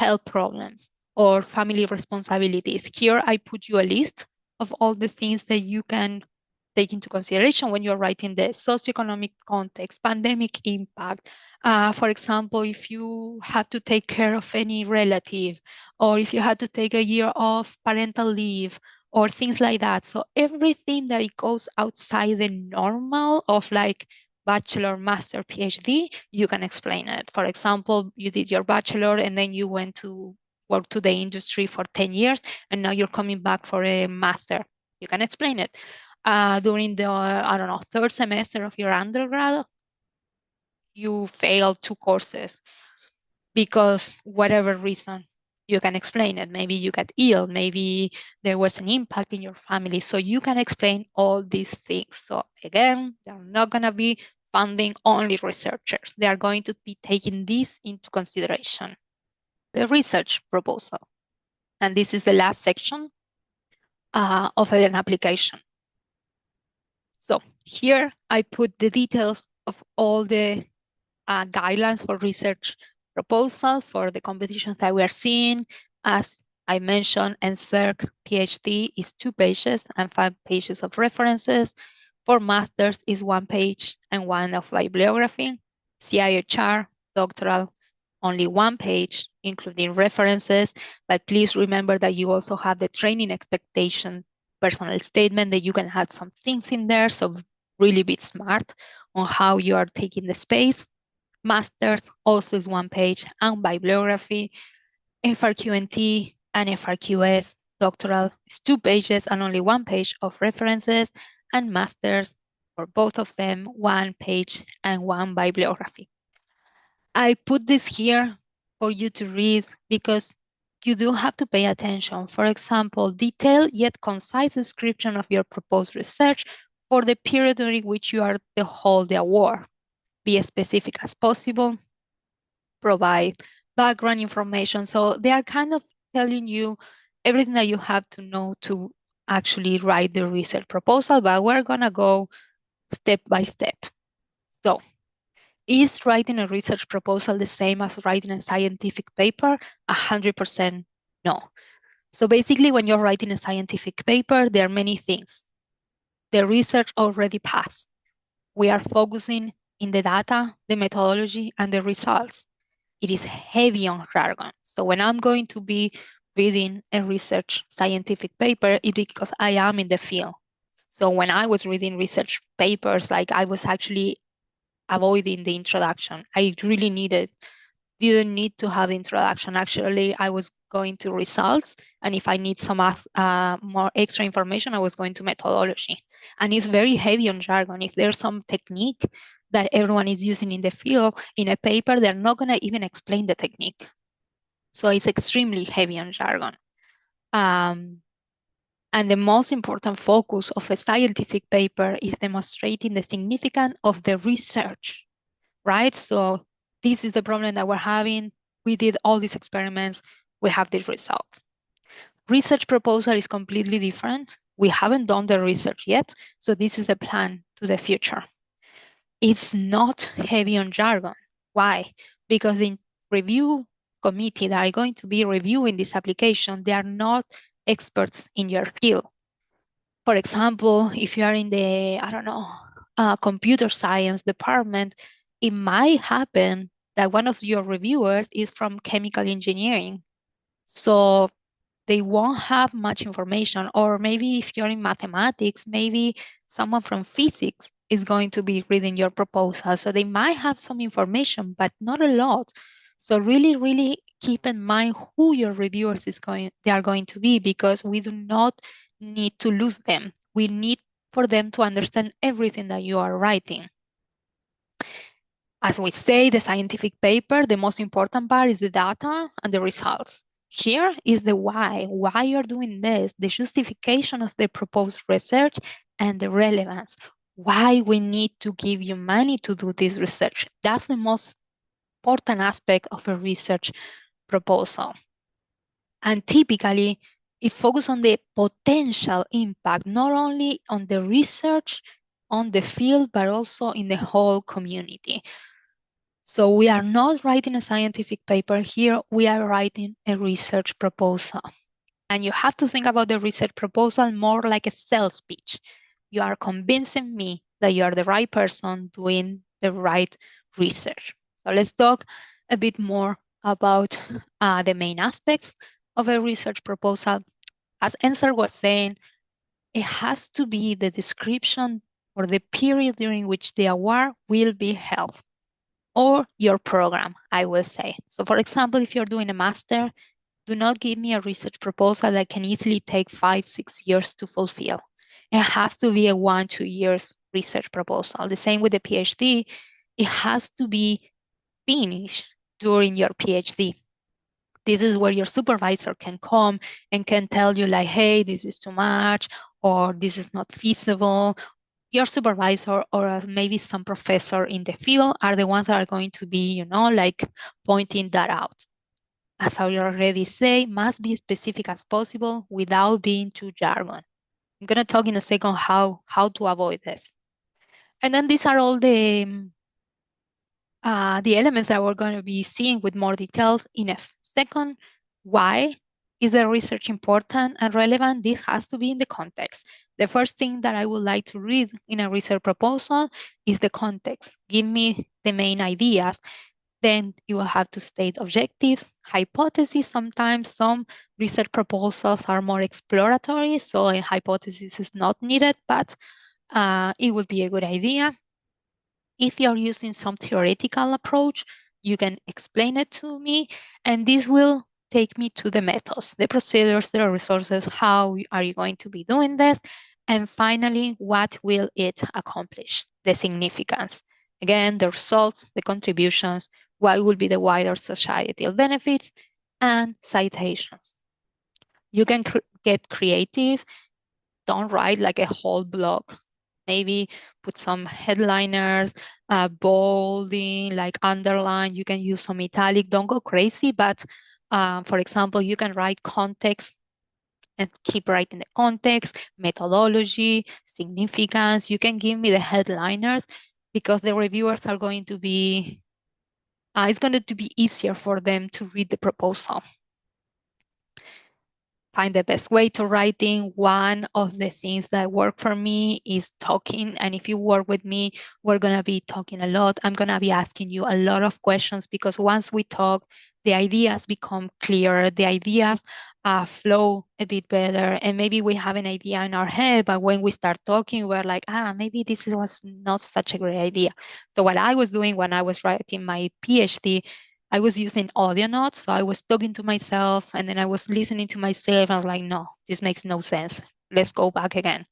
health problems or family responsibilities. Here I put you a list of all the things that you can take into consideration when you're writing the socioeconomic context, pandemic impact. For example, if you have to take care of any relative, or if you had to take a year off parental leave, or things like that. So everything that it goes outside the normal of like bachelor, master, PhD, you can explain it. For example, you did your bachelor and then you went to work to the industry for 10 years and now you're coming back for a master. You can explain it. During the, I don't know, third semester of your undergrad, you failed 2 courses because whatever reason, you can explain it. Maybe you got ill, maybe there was an impact in your family. So you can explain all these things. So again, they're not going to be funding only researchers. They are going to be taking this into consideration. The research proposal. And this is the last section of an application. So here I put the details of all the guidelines for research proposal for the competitions that we are seeing. As I mentioned, NSERC PhD is 2 pages and 5 pages of references. For masters is 1 page and 1 of bibliography. CIHR, doctoral, only 1 page, including references. But please remember that you also have the training expectation personal statement that you can add some things in there. So really be smart on how you are taking the space. Masters also is 1 page, and bibliography, FRQNT and FRQS. Doctoral is 2 pages and only 1 page of references, and masters for both of them 1 page and 1 bibliography. I put this here for you to read because you do have to pay attention. For example, detailed yet concise description of your proposed research for the period during which you are to hold the award. Be as specific as possible, provide background information. So they are kind of telling you everything that you have to know to actually write the research proposal, but we're gonna go step by step. So is writing a research proposal the same as writing a scientific paper? 100% no. So basically when you're writing a scientific paper, there are many things. The research already passed. We are focusing in the data, the methodology, and the results. It is heavy on jargon. So when I'm going to be reading a research scientific paper, it's because I am in the field. So when I was reading research papers, like I was actually avoiding the introduction. I really didn't need to have the introduction. Actually, I was going to results. And if I need some more extra information, I was going to methodology. And it's very heavy on jargon. If there's some technique that everyone is using in the field, in a paper, they're not going to even explain the technique. So it's extremely heavy on jargon. And the most important focus of a scientific paper is demonstrating the significance of the research, right? So this is the problem that we're having. We did all these experiments. We have these results. Research proposal is completely different. We haven't done the research yet. So this is a plan to the future. It's not heavy on jargon. Why? Because the review committee that are going to be reviewing this application, they are not experts in your field. For example, if you are in the, I don't know, computer science department, it might happen that one of your reviewers is from chemical engineering. So they won't have much information. Or maybe if you're in mathematics, maybe someone from physics is going to be reading your proposal. So they might have some information, but not a lot. So really, really keep in mind who your reviewers they are going to be, because we do not need to lose them. We need for them to understand everything that you are writing. As we say, the scientific paper, the most important part is the data and the results. Here is the why you're doing this, the justification of the proposed research, and the relevance, why we need to give you money to do this research. That's the most important aspect of a research proposal. And typically, it focuses on the potential impact, not only on the research, on the field, but also in the whole community. So we are not writing a scientific paper here, we are writing a research proposal. And you have to think about the research proposal more like a sales pitch. You are convincing me that you are the right person doing the right research. So let's talk a bit more about the main aspects of a research proposal. As NSERC was saying, it has to be the description or the period during which the award will be held, or your program, I will say. So for example, if you're doing a master, do not give me a research proposal that can easily take 5-6 years to fulfill. It has to be a 1-2 years research proposal. The same with the PhD. It has to be finished during your PhD. This is where your supervisor can come and can tell you like, hey, this is too much, or this is not feasible. Your supervisor or maybe some professor in the field are the ones that are going to be, like pointing that out. As I already say, must be specific as possible without being too jargon. I'm going to talk in a second how to avoid this. And then these are all the elements that we're going to be seeing with more details in a second. Why is the research important and relevant? This has to be in the context. The first thing that I would like to read in a research proposal is the context. Give me the main ideas. Then you will have to state objectives, hypotheses. Sometimes some research proposals are more exploratory, so a hypothesis is not needed, but it would be a good idea. If you're using some theoretical approach, you can explain it to me, and this will take me to the methods, the procedures, the resources, how are you going to be doing this, and finally, what will it accomplish, the significance. Again, the results, the contributions, what will be the wider societal benefits, and citations. You can get creative. Don't write like a whole blog. Maybe put some headliners, bolding, like underline. You can use some italic. Don't go crazy, but for example, you can write context and keep writing the context, methodology, significance. You can give me the headliners because the reviewers are going to be, it's going to be easier for them to read the proposal. Find the best way to writing. One of the things that work for me is talking. And if you work with me, we're going to be talking a lot. I'm going to be asking you a lot of questions because once we talk, the ideas become clearer. The ideas flow a bit better. And maybe we have an idea in our head, but when we start talking, we're like, maybe this was not such a great idea. So what I was doing when I was writing my PhD, I was using audio notes. So I was talking to myself and then I was listening to myself. I was like, no, this makes no sense. Let's go back again.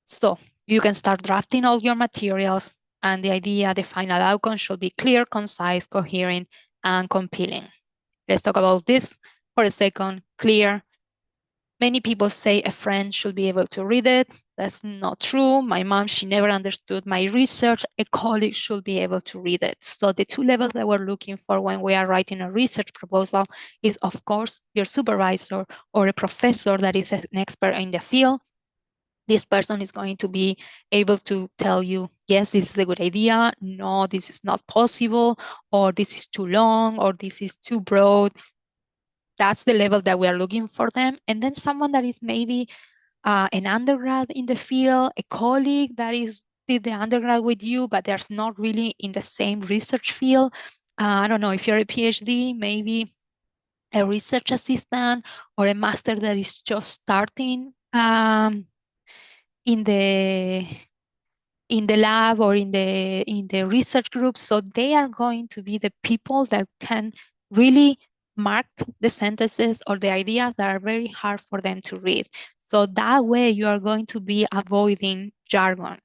So you can start drafting all your materials, and the idea, the final outcome should be clear, concise, coherent, and compelling. Let's talk about this for a second. Clear. Many people say a friend should be able to read it. That's not true. My mom, she never understood my research. A colleague should be able to read it. So the two levels that we're looking for when we are writing a research proposal is, of course, your supervisor or a professor that is an expert in the field. This person is going to be able to tell you, yes, this is a good idea. No, this is not possible, or this is too long, or this is too broad. That's the level that we are looking for them. And then someone that is maybe an undergrad in the field, a colleague that did the undergrad with you, but there's not really in the same research field. I don't know, if you're a PhD, maybe a research assistant or a master that is just starting in the lab or in the research group. So they are going to be the people that can really mark the sentences or the ideas that are very hard for them to read. So that way you are going to be avoiding jargon,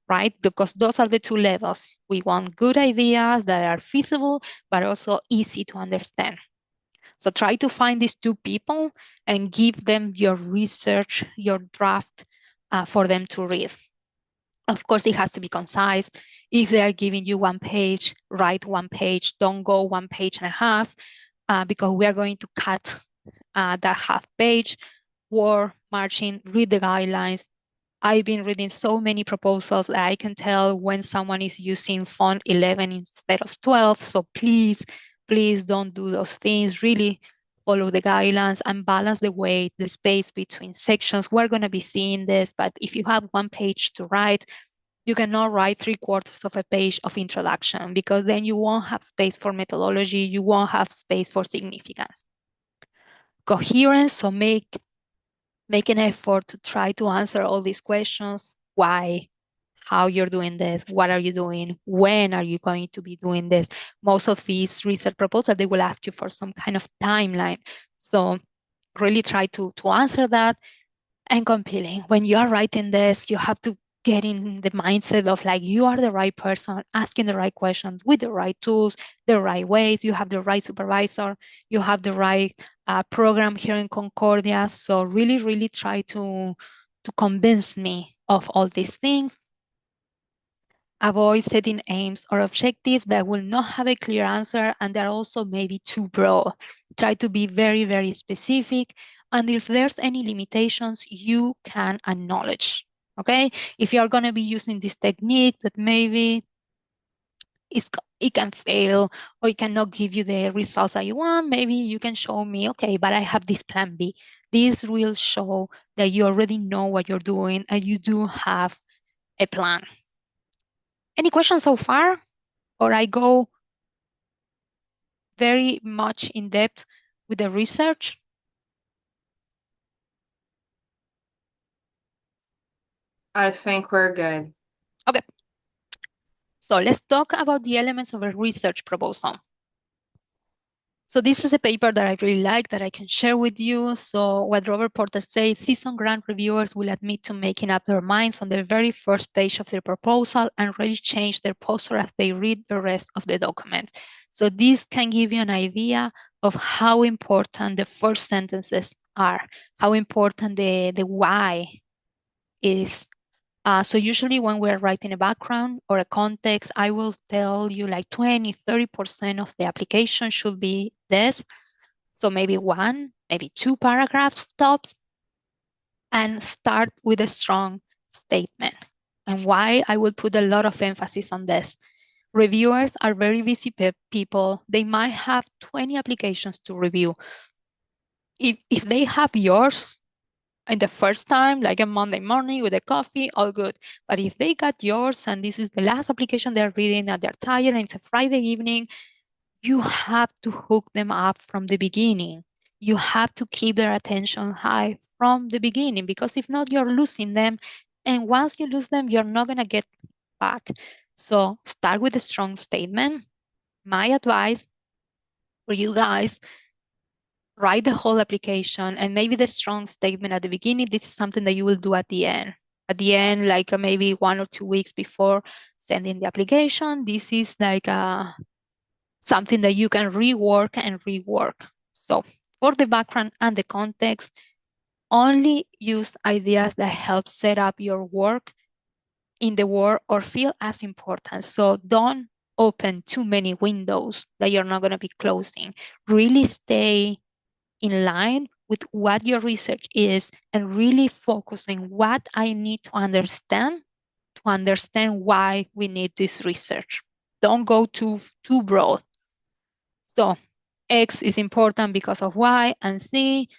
right? Because those are the two levels. We want good ideas that are feasible, but also easy to understand. So try to find these two people and give them your research, your draft for them to read. Of course, it has to be concise. If they are giving you 1 page, write 1 page. Don't go 1 page and a half because we are going to cut that half page. Word, margin, read the guidelines. I've been reading so many proposals that I can tell when someone is using font 11 instead of 12. So please, please don't do those things. Really follow the guidelines and balance the weight, the space between sections. We're going to be seeing this, but if you have 1 page to write, you cannot write 3/4 of a page of introduction because then you won't have space for methodology. You won't have space for significance. Coherence, so make an effort to try to answer all these questions. Why? How you're doing this? What are you doing? When are you going to be doing this? Most of these research proposals, they will ask you for some kind of timeline. So really try to answer that. And compiling. When you are writing this, you have to get in the mindset of like you are the right person, asking the right questions with the right tools, the right ways. You have the right supervisor, you have the right program here in Concordia. So really, really try to convince me of all these things. Avoid setting aims or objectives that will not have a clear answer and they're also maybe too broad. Try to be very, very specific. And if there's any limitations, you can acknowledge, okay? If you're going to be using this technique that maybe it can fail or it cannot give you the results that you want, maybe you can show me, okay, but I have this plan B. This will show that you already know what you're doing and you do have a plan. Any questions so far? Or I go very much in depth with the research? I think we're good. Okay. So let's talk about the elements of a research proposal. So this is a paper that I really like that I can share with you. So what Robert Porter says, seasoned grant reviewers will admit to making up their minds on the very first page of their proposal and really change their posture as they read the rest of the document. So this can give you an idea of how important the first sentences are, how important the why is. So usually when we're writing a background or a context, I will tell you like 20, 30% of the application should be this. So maybe 1, maybe 2 paragraphs tops, and start with a strong statement. And why I will put a lot of emphasis on this. Reviewers are very busy people. They might have 20 applications to review. If they have yours, in the first time, like a Monday morning with a coffee, all good. But if they got yours and this is the last application they're reading and they're tired and it's a Friday evening, you have to hook them up from the beginning. You have to keep their attention high from the beginning because if not, you're losing them. And once you lose them, you're not going to get back. So start with a strong statement. My advice for you guys, write the whole application and maybe the strong statement at the beginning. This is something that you will do at the end. At the end, like maybe 1 or 2 weeks before sending the application, this is like something that you can rework and rework. So for the background and the context, only use ideas that help set up your work in the work or feel as important. So don't open too many windows that you're not going to be closing. Really stay in line with what your research is and really focus on what I need to understand why we need this research. Don't go too broad. So X is important because of Y, and C,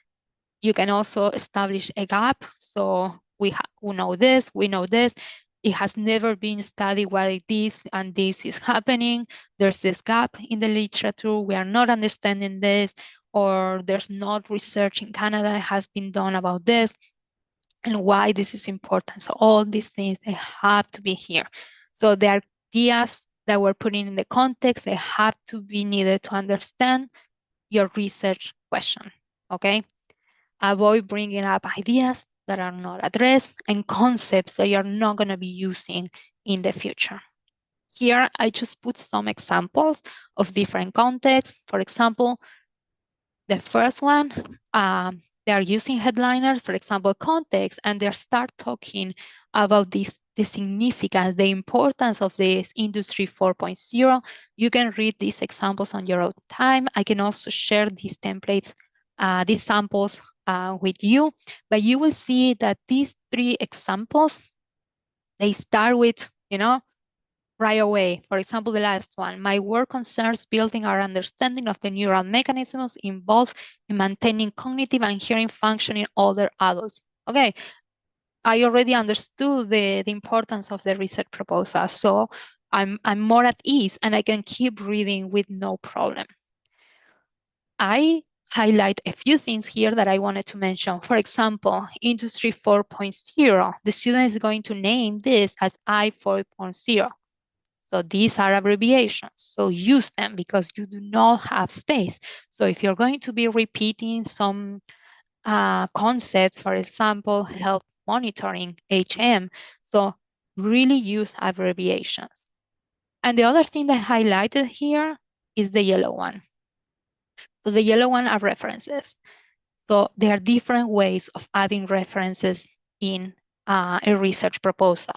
you can also establish a gap. So we know this, we know this. It has never been studied why this and this is happening. There's this gap in the literature. We are not understanding this. or there's not research in Canada has been done about this, and why this is important. So all these things, they have to be here. So the ideas that we're putting in the context, they have to be needed to understand your research question, okay? Avoid bringing up ideas that are not addressed and concepts that you're not gonna be using in the future. Here, I just put some examples of different contexts. For example, the first one, they are using headliners, for example, context, and they start talking about this, the significance, the importance of this Industry 4.0. You can read these examples on your own time. I can also share these templates, these samples with you, but you will see that these three examples, they start with, right away. For example, the last one, my work concerns building our understanding of the neural mechanisms involved in maintaining cognitive and hearing function in older adults. Okay, I already understood the importance of the research proposal, so I'm more at ease and I can keep reading with no problem. I highlight a few things here that I wanted to mention. For example, Industry 4.0, the student is going to name this as I 4.0. So these are abbreviations. So use them because you do not have space. So if you're going to be repeating some concepts, for example, health monitoring, HM, so really use abbreviations. And the other thing that I highlighted here is the yellow one. So the yellow one are references. So there are different ways of adding references in a research proposal.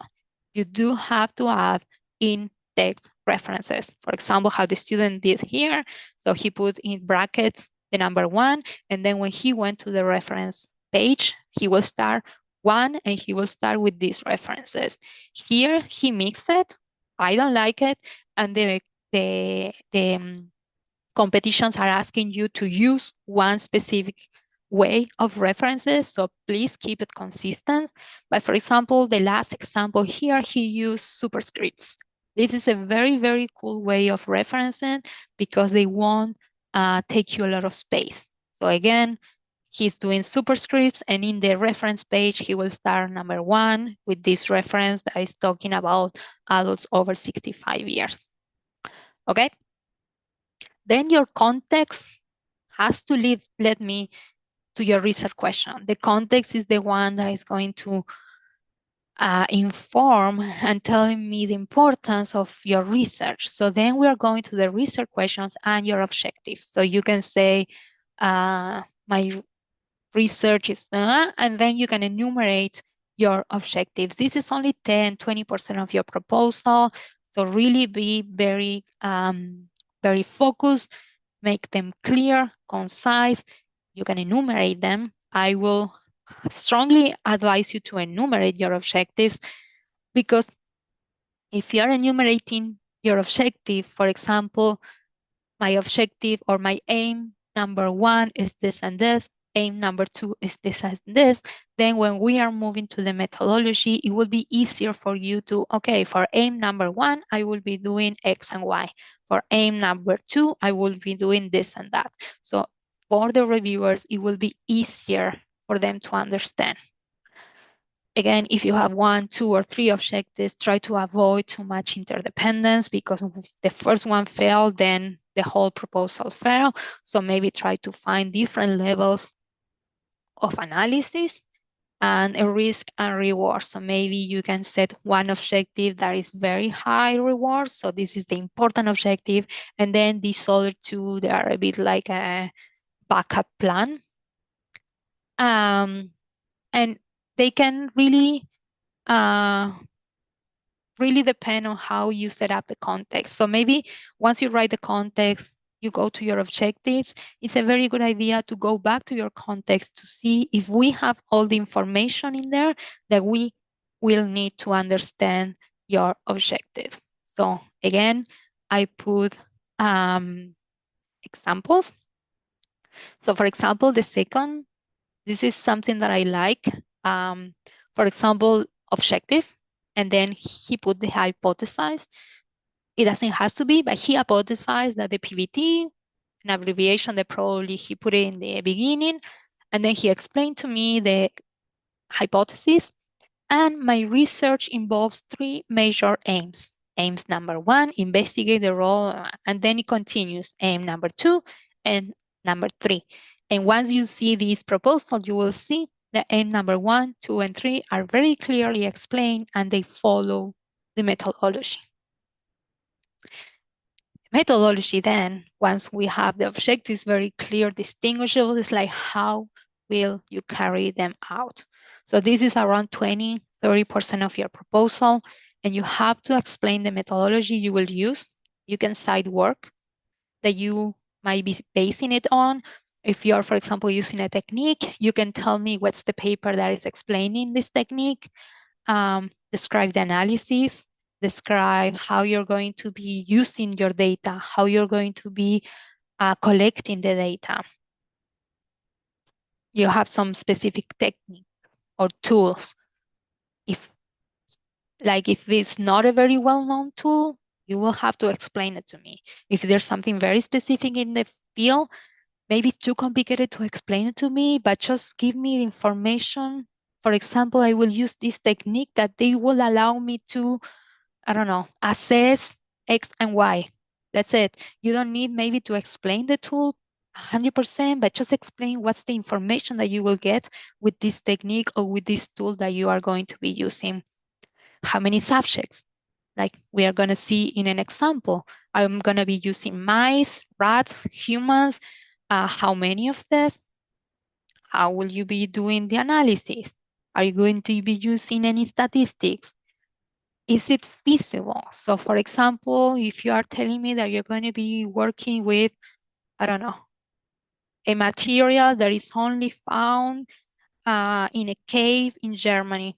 You do have to add in-text references. For example, how the student did here. So he put in brackets the number 1, and then when he went to the reference page, he will start 1, and he will start with these references. Here, he mixed it. I don't like it, and the competitions are asking you to use one specific way of references, so please keep it consistent. But for example, the last example here, he used superscripts. This is a very, very cool way of referencing because they won't take you a lot of space. So again, he's doing superscripts, and in the reference page, he will start number 1 with this reference that is talking about adults over 65 years. Okay? Then your context has to lead me to your research question. The context is the one that is going to inform and telling me the importance of your research. So then we are going to the research questions and your objectives. So you can say, my research is, and then you can enumerate your objectives. This is only 10-20% of your proposal. So really be very, very focused, make them clear, concise. You can enumerate them. I will strongly advise you to enumerate your objectives, because if you are enumerating your objective, for example, my objective or my aim number 1 is this and this, aim number 2 is this and this, then when we are moving to the methodology, it will be easier for you to, okay, for aim number 1, I will be doing X and Y. For aim number 2, I will be doing this and that. So for the reviewers, it will be easier for them to understand. Again, if you have 1, 2, or 3 objectives, try to avoid too much interdependence, because if the first one failed, then the whole proposal failed. So maybe try to find different levels of analysis and a risk and reward. So maybe you can set one objective that is very high reward. So this is the important objective. And then these other 2, they are a bit like a backup plan. And they can really depend on how you set up the context. So maybe once you write the context, you go to your objectives. It's a very good idea to go back to your context to see if we have all the information in there that we will need to understand your objectives. So again, I put examples. So for example, the second, this is something that I like. For example, objective, and then he put the hypothesis. It doesn't have to be, but he hypothesized that the PVT an abbreviation that probably he put it in the beginning. And then he explained to me the hypothesis. And my research involves three major aims. Aims number one, investigate the role, and then it continues. Aim number two and number three. And once you see this proposal, you will see that aim number one, two, and three are very clearly explained and they follow the methodology. Methodology then, once we have the objectives very clear, distinguishable, is like how will you carry them out? So this is around 20, 30% of your proposal, and you have to explain the methodology you will use. You can cite work that you might be basing it on. If you're, for example, using a technique, you can tell me what's the paper that is explaining this technique. Describe the analysis, describe how you're going to be using your data, how you're going to be collecting the data. You have some specific techniques or tools. If it's not a very well-known tool, you will have to explain it to me. If there's something very specific in the field, maybe it's too complicated to explain it to me, but just give me the information. For example, I will use this technique that they will allow me to, I don't know, assess X and Y. That's it. You don't need maybe to explain the tool 100%, but just explain what's the information that you will get with this technique or with this tool that you are going to be using. How many subjects? Like we are going to see in an example. I'm going to be using mice, rats, humans. How many of this? How will you be doing the analysis? Are you going to be using any statistics? Is it feasible? So for example, if you are telling me that you're going to be working with, I don't know, a material that is only found in a cave in Germany,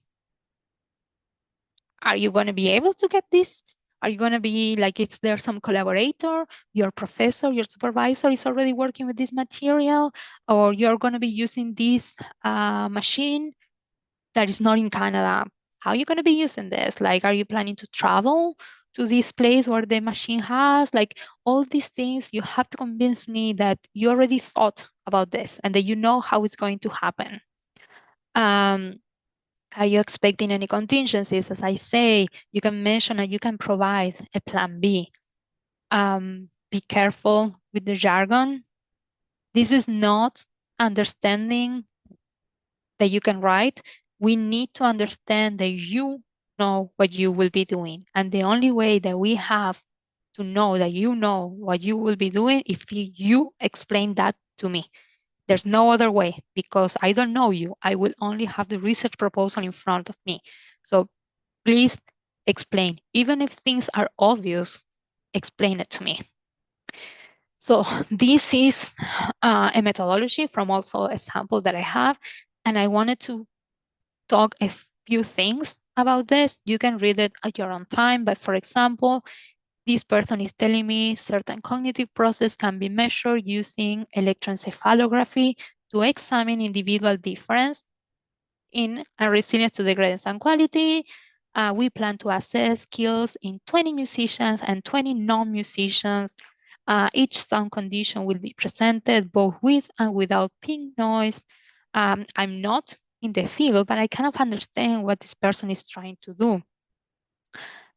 are you going to be able to get this? Are you going to be like, if there's some collaborator, your professor, your supervisor is already working with this material, or you're going to be using this machine that is not in Canada? How are you going to be using this? Like, are you planning to travel to this place where the machine has? Like, all these things, you have to convince me that you already thought about this and that you know how it's going to happen. Are you expecting any contingencies? As I say, you can mention and you can provide a plan B. Be careful with the jargon. This is not understanding that you can write. We need to understand that you know what you will be doing. And the only way that we have to know that you know what you will be doing if you explain that to me. There's no other way because I don't know you. I will only have the research proposal in front of me. So please explain. Even if things are obvious, explain it to me. So this is a methodology from also a sample that I have, and I wanted to talk a few things about this. You can read it at your own time, but for example, this person is telling me certain cognitive process can be measured using electroencephalography to examine individual difference in a resilience to degraded sound quality. We plan to assess skills in 20 musicians and 20 non-musicians. Each sound condition will be presented both with and without pink noise. I'm not in the field, but I kind of understand what this person is trying to do.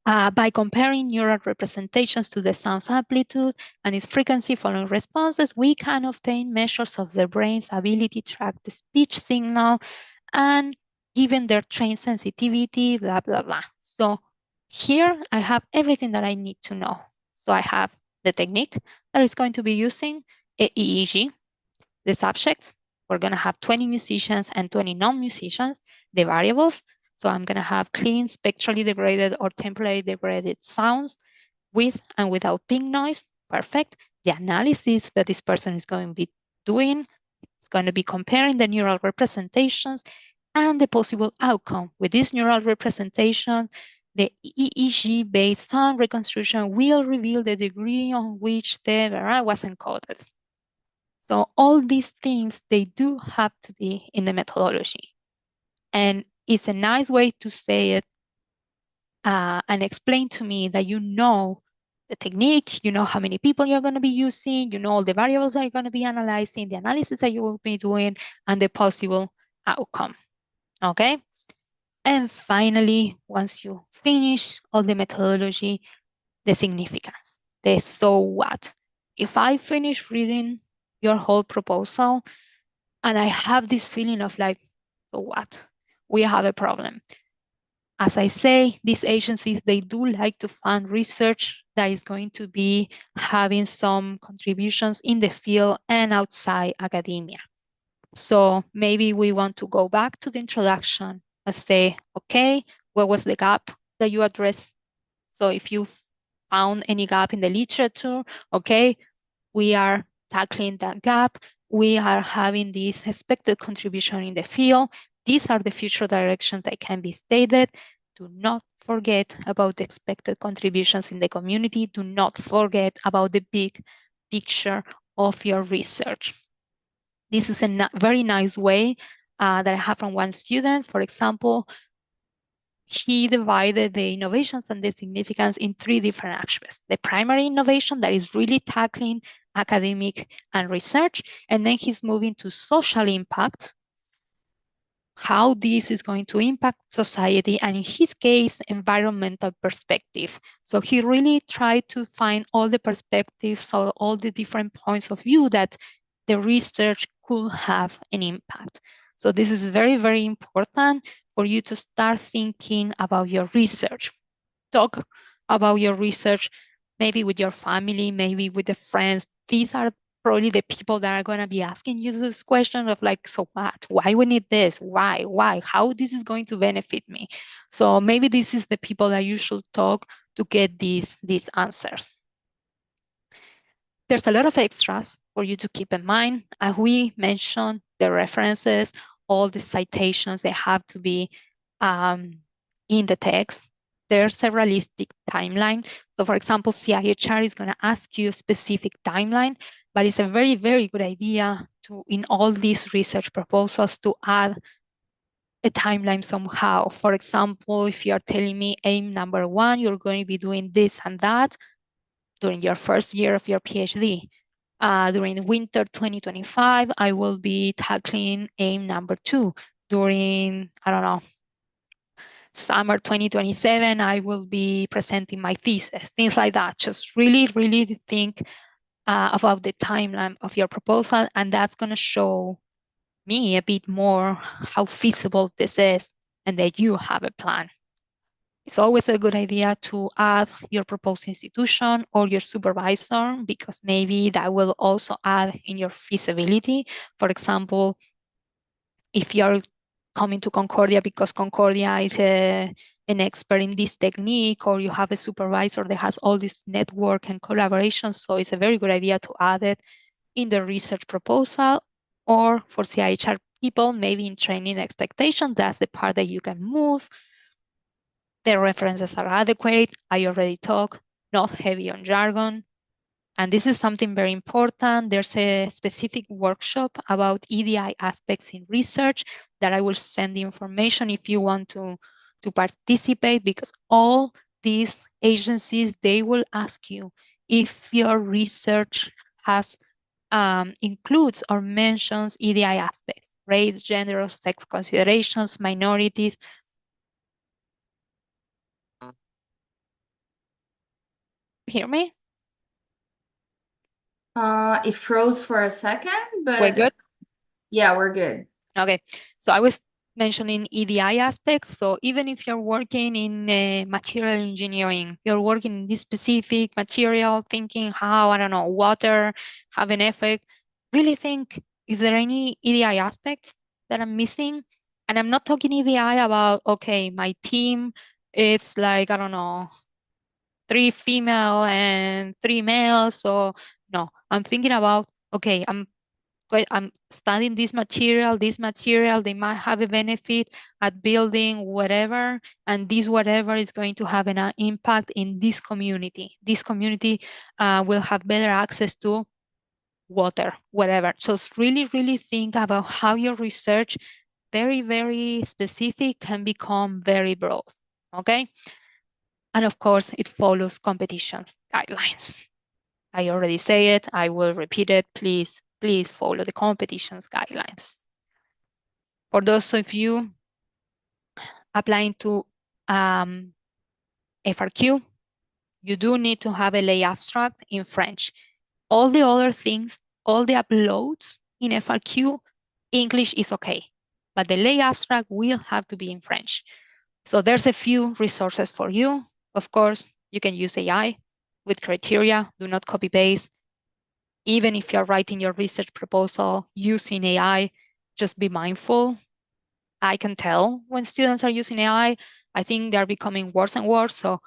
By comparing neural representations to the sound's amplitude and its frequency following responses, we can obtain measures of the brain's ability to track the speech signal and given their trained sensitivity, blah, blah, blah. So here I have everything that I need to know. So I have the technique that is going to be using a EEG, the subjects. We're going to have 20 musicians and 20 non-musicians, the variables. So I'm going to have clean, spectrally degraded or temporarily degraded sounds with and without pink noise. Perfect. The analysis that this person is going to be doing is going to be comparing the neural representations and the possible outcome. With this neural representation, the EEG-based sound reconstruction will reveal the degree on which the was encoded. So all these things, they do have to be in the methodology. And it's a nice way to say it and explain to me that you know the technique, you know how many people you're going to be using, you know all the variables that you're going to be analyzing, the analysis that you will be doing, and the possible outcome. Okay. And finally, once you finish all the methodology, the significance, the so what. If I finish reading your whole proposal and I have this feeling of like, so what? We have a problem. As I say, these agencies, they do like to fund research that is going to be having some contributions in the field and outside academia. So maybe we want to go back to the introduction and say, okay, what was the gap that you addressed? So if you found any gap in the literature, okay, we are tackling that gap. We are having this expected contribution in the field. These are the future directions that can be stated. Do not forget about the expected contributions in the community. Do not forget about the big picture of your research. This is a very nice way that I have from one student. For example, he divided the innovations and the significance in 3 different aspects. The primary innovation that is really tackling academic and research, and then he's moving to social impact, how this is going to impact society, and in his case, environmental perspective. So he really tried to find all the perspectives, so all the different points of view that the research could have an impact. So this is very, very important for you to start thinking about your research. Talk about your research, maybe with your family, maybe with the friends. These are probably the people that are going to be asking you this question of like, so what? Why we need this? Why? How this is going to benefit me? So maybe this is the people that you should talk to get these answers. There's a lot of extras for you to keep in mind. As we mentioned, the references, all the citations, they have to be in the text. There's a realistic timeline. So for example, CIHR is going to ask you a specific timeline, but it's a very, very good idea to, in all these research proposals, to add a timeline somehow. For example, if you're telling me aim number 1, you're going to be doing this and that during your first year of your PhD. During winter 2025, I will be tackling aim number 2. During, I don't know, summer 2027, I will be presenting my thesis, things like that. Just really, really think about the timeline of your proposal, and that's going to show me a bit more how feasible this is and that you have a plan. It's always a good idea to add your proposed institution or your supervisor, because maybe that will also add in your feasibility. For example, if you're coming to Concordia because Concordia is an expert in this technique, or you have a supervisor that has all this network and collaboration, so it's a very good idea to add it in the research proposal. Or for CIHR people, maybe in training expectations, that's the part that you can move. The references are adequate. I already talked, not heavy on jargon. And this is something very important. There's a specific workshop about EDI aspects in research that I will send the information if you want to participate, because all these agencies, they will ask you if your research has includes or mentions EDI aspects, race, gender, sex considerations, minorities. Hear me? It froze for a second, We're but good? yeah, we're good. Okay, so I was mentioning EDI aspects. So even if you're working in material engineering, you're working in this specific material, thinking how, I don't know, water have an effect, really think if there are any EDI aspects that I'm missing. And I'm not talking EDI about, okay, my team, it's like, I don't know, 3 female and 3 males. So no, I'm thinking about, okay, I'm studying this material, they might have a benefit at building whatever, and this whatever is going to have an impact in this community. This community will have better access to water, whatever. So really, really think about how your research, very, very specific, can become very broad, okay? And of course, it follows competitions guidelines. I already say it, I will repeat it. Please follow the competitions guidelines. For those of you applying to FRQ, you do need to have a lay abstract in French. All the other things, all the uploads in FRQ, English is okay, but the lay abstract will have to be in French. So there's a few resources for you. Of course, you can use AI with criteria, do not copy paste. Even if you're writing your research proposal using AI, just be mindful. I can tell when students are using AI. I think they're becoming worse and worse. So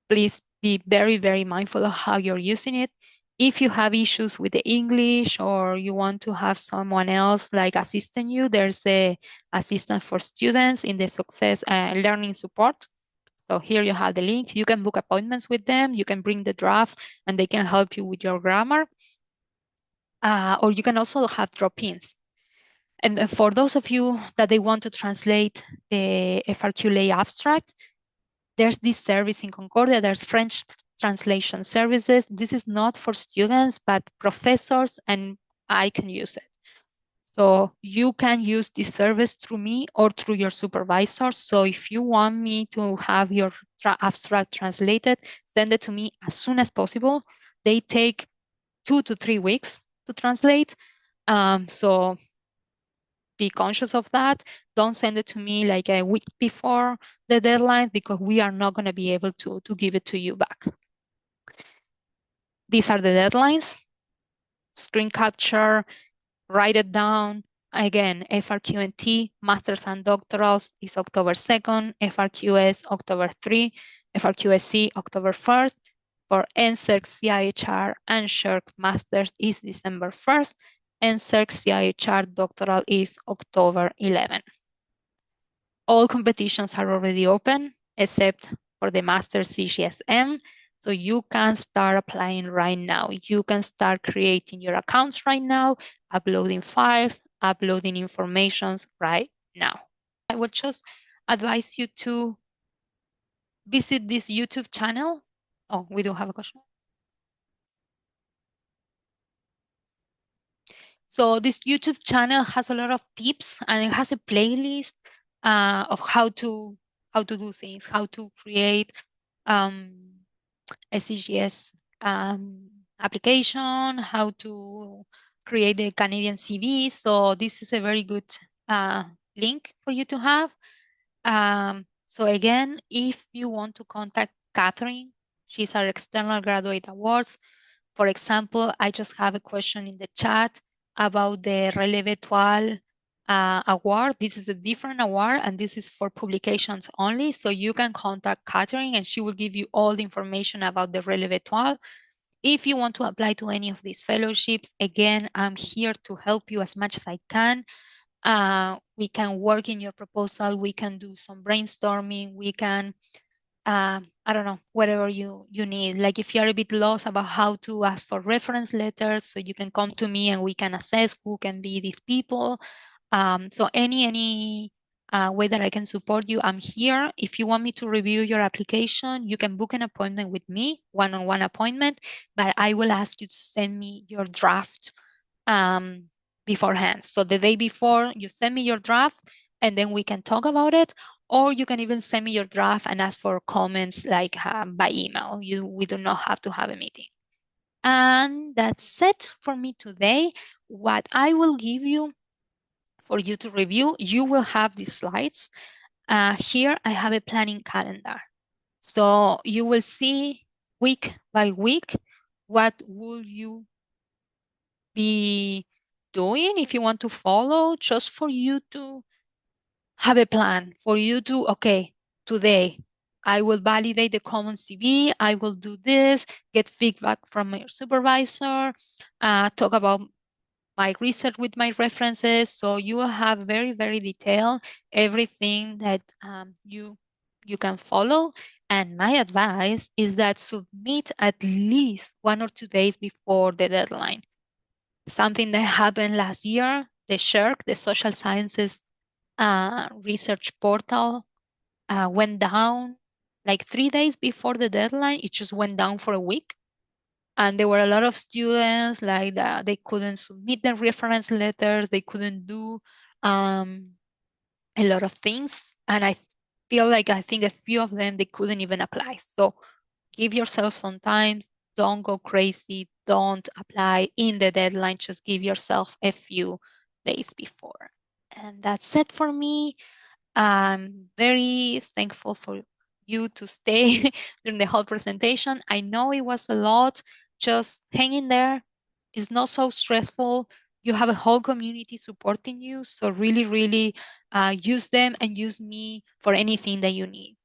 please be very, very mindful of how you're using it. If you have issues with the English or you want to have someone else like assisting you, there's a assistant for students in the success learning support. So here you have the link. You can book appointments with them. You can bring the draft and they can help you with your grammar. Or you can also have drop-ins. And for those of you that they want to translate the FRQ lay abstract, there's this service in Concordia. There's French translation services. This is not for students, but professors, and I can use it. So you can use this service through me or through your supervisor. So if you want me to have your abstract translated, send it to me as soon as possible. They take 2 to 3 weeks to translate. So be conscious of that. Don't send it to me like a week before the deadline because we are not going to be able to give it to you back. These are the deadlines. Screen capture, write it down. Again, FRQNT, Masters and Doctorals is October 2nd, FRQS October 3, FRQSC October 1st. For NSERC, CIHR, and SHRC Masters is December 1st. NSERC, CIHR Doctoral is October 11. All competitions are already open except for the Master CGSM. So you can start applying right now. You can start creating your accounts right now, uploading files, uploading informations right now. I would just advise you to visit this YouTube channel. Oh, we do have a question. So this YouTube channel has a lot of tips and it has a playlist of how to do things, how to create a CGS application, how to create the Canadian CV. So this is a very good link for you to have. So again, if you want to contact Catherine, she's our external graduate awards. For example, I just have a question in the chat about the Relevance award. This is a different award and this is for publications only. So you can contact Catherine and she will give you all the information about the Relevance. If you want to apply to any of these fellowships, again, I'm here to help you as much as I can. We can work in your proposal. We can do some brainstorming. We can I don't know, whatever you need. Like if you're a bit lost about how to ask for reference letters, so you can come to me and we can assess who can be these people. So any way that I can support you, I'm here. If you want me to review your application, you can book an appointment with me, one-on-one appointment, but I will ask you to send me your draft beforehand. So the day before, you send me your draft and then we can talk about it. Or you can even send me your draft and ask for comments like by email. We do not have to have a meeting. And that's it for me today. What I will give you for you to review, you will have these slides. Here I have a planning calendar. So you will see week by week, what will you be doing if you want to follow, just for you to have a plan, for you to, okay, today I will validate the common CV, I will do this, get feedback from my supervisor, talk about my research with my references. So you will have very, very detailed everything that you can follow. And my advice is that submit at least 1 or 2 days before the deadline. Something that happened last year, the SHRC, the Social Sciences research portal, went down like 3 days before the deadline, it just went down for a week. And there were a lot of students like that, they couldn't submit their reference letters, they couldn't do a lot of things. And I feel like I think a few of them, they couldn't even apply. So give yourself some time. Don't go crazy. Don't apply in the deadline. Just give yourself a few days before. And that's it for me. I'm very thankful for you to stay during the whole presentation. I know it was a lot. Just hang in there. It's not so stressful. You have a whole community supporting you. So really, really use them and use me for anything that you need.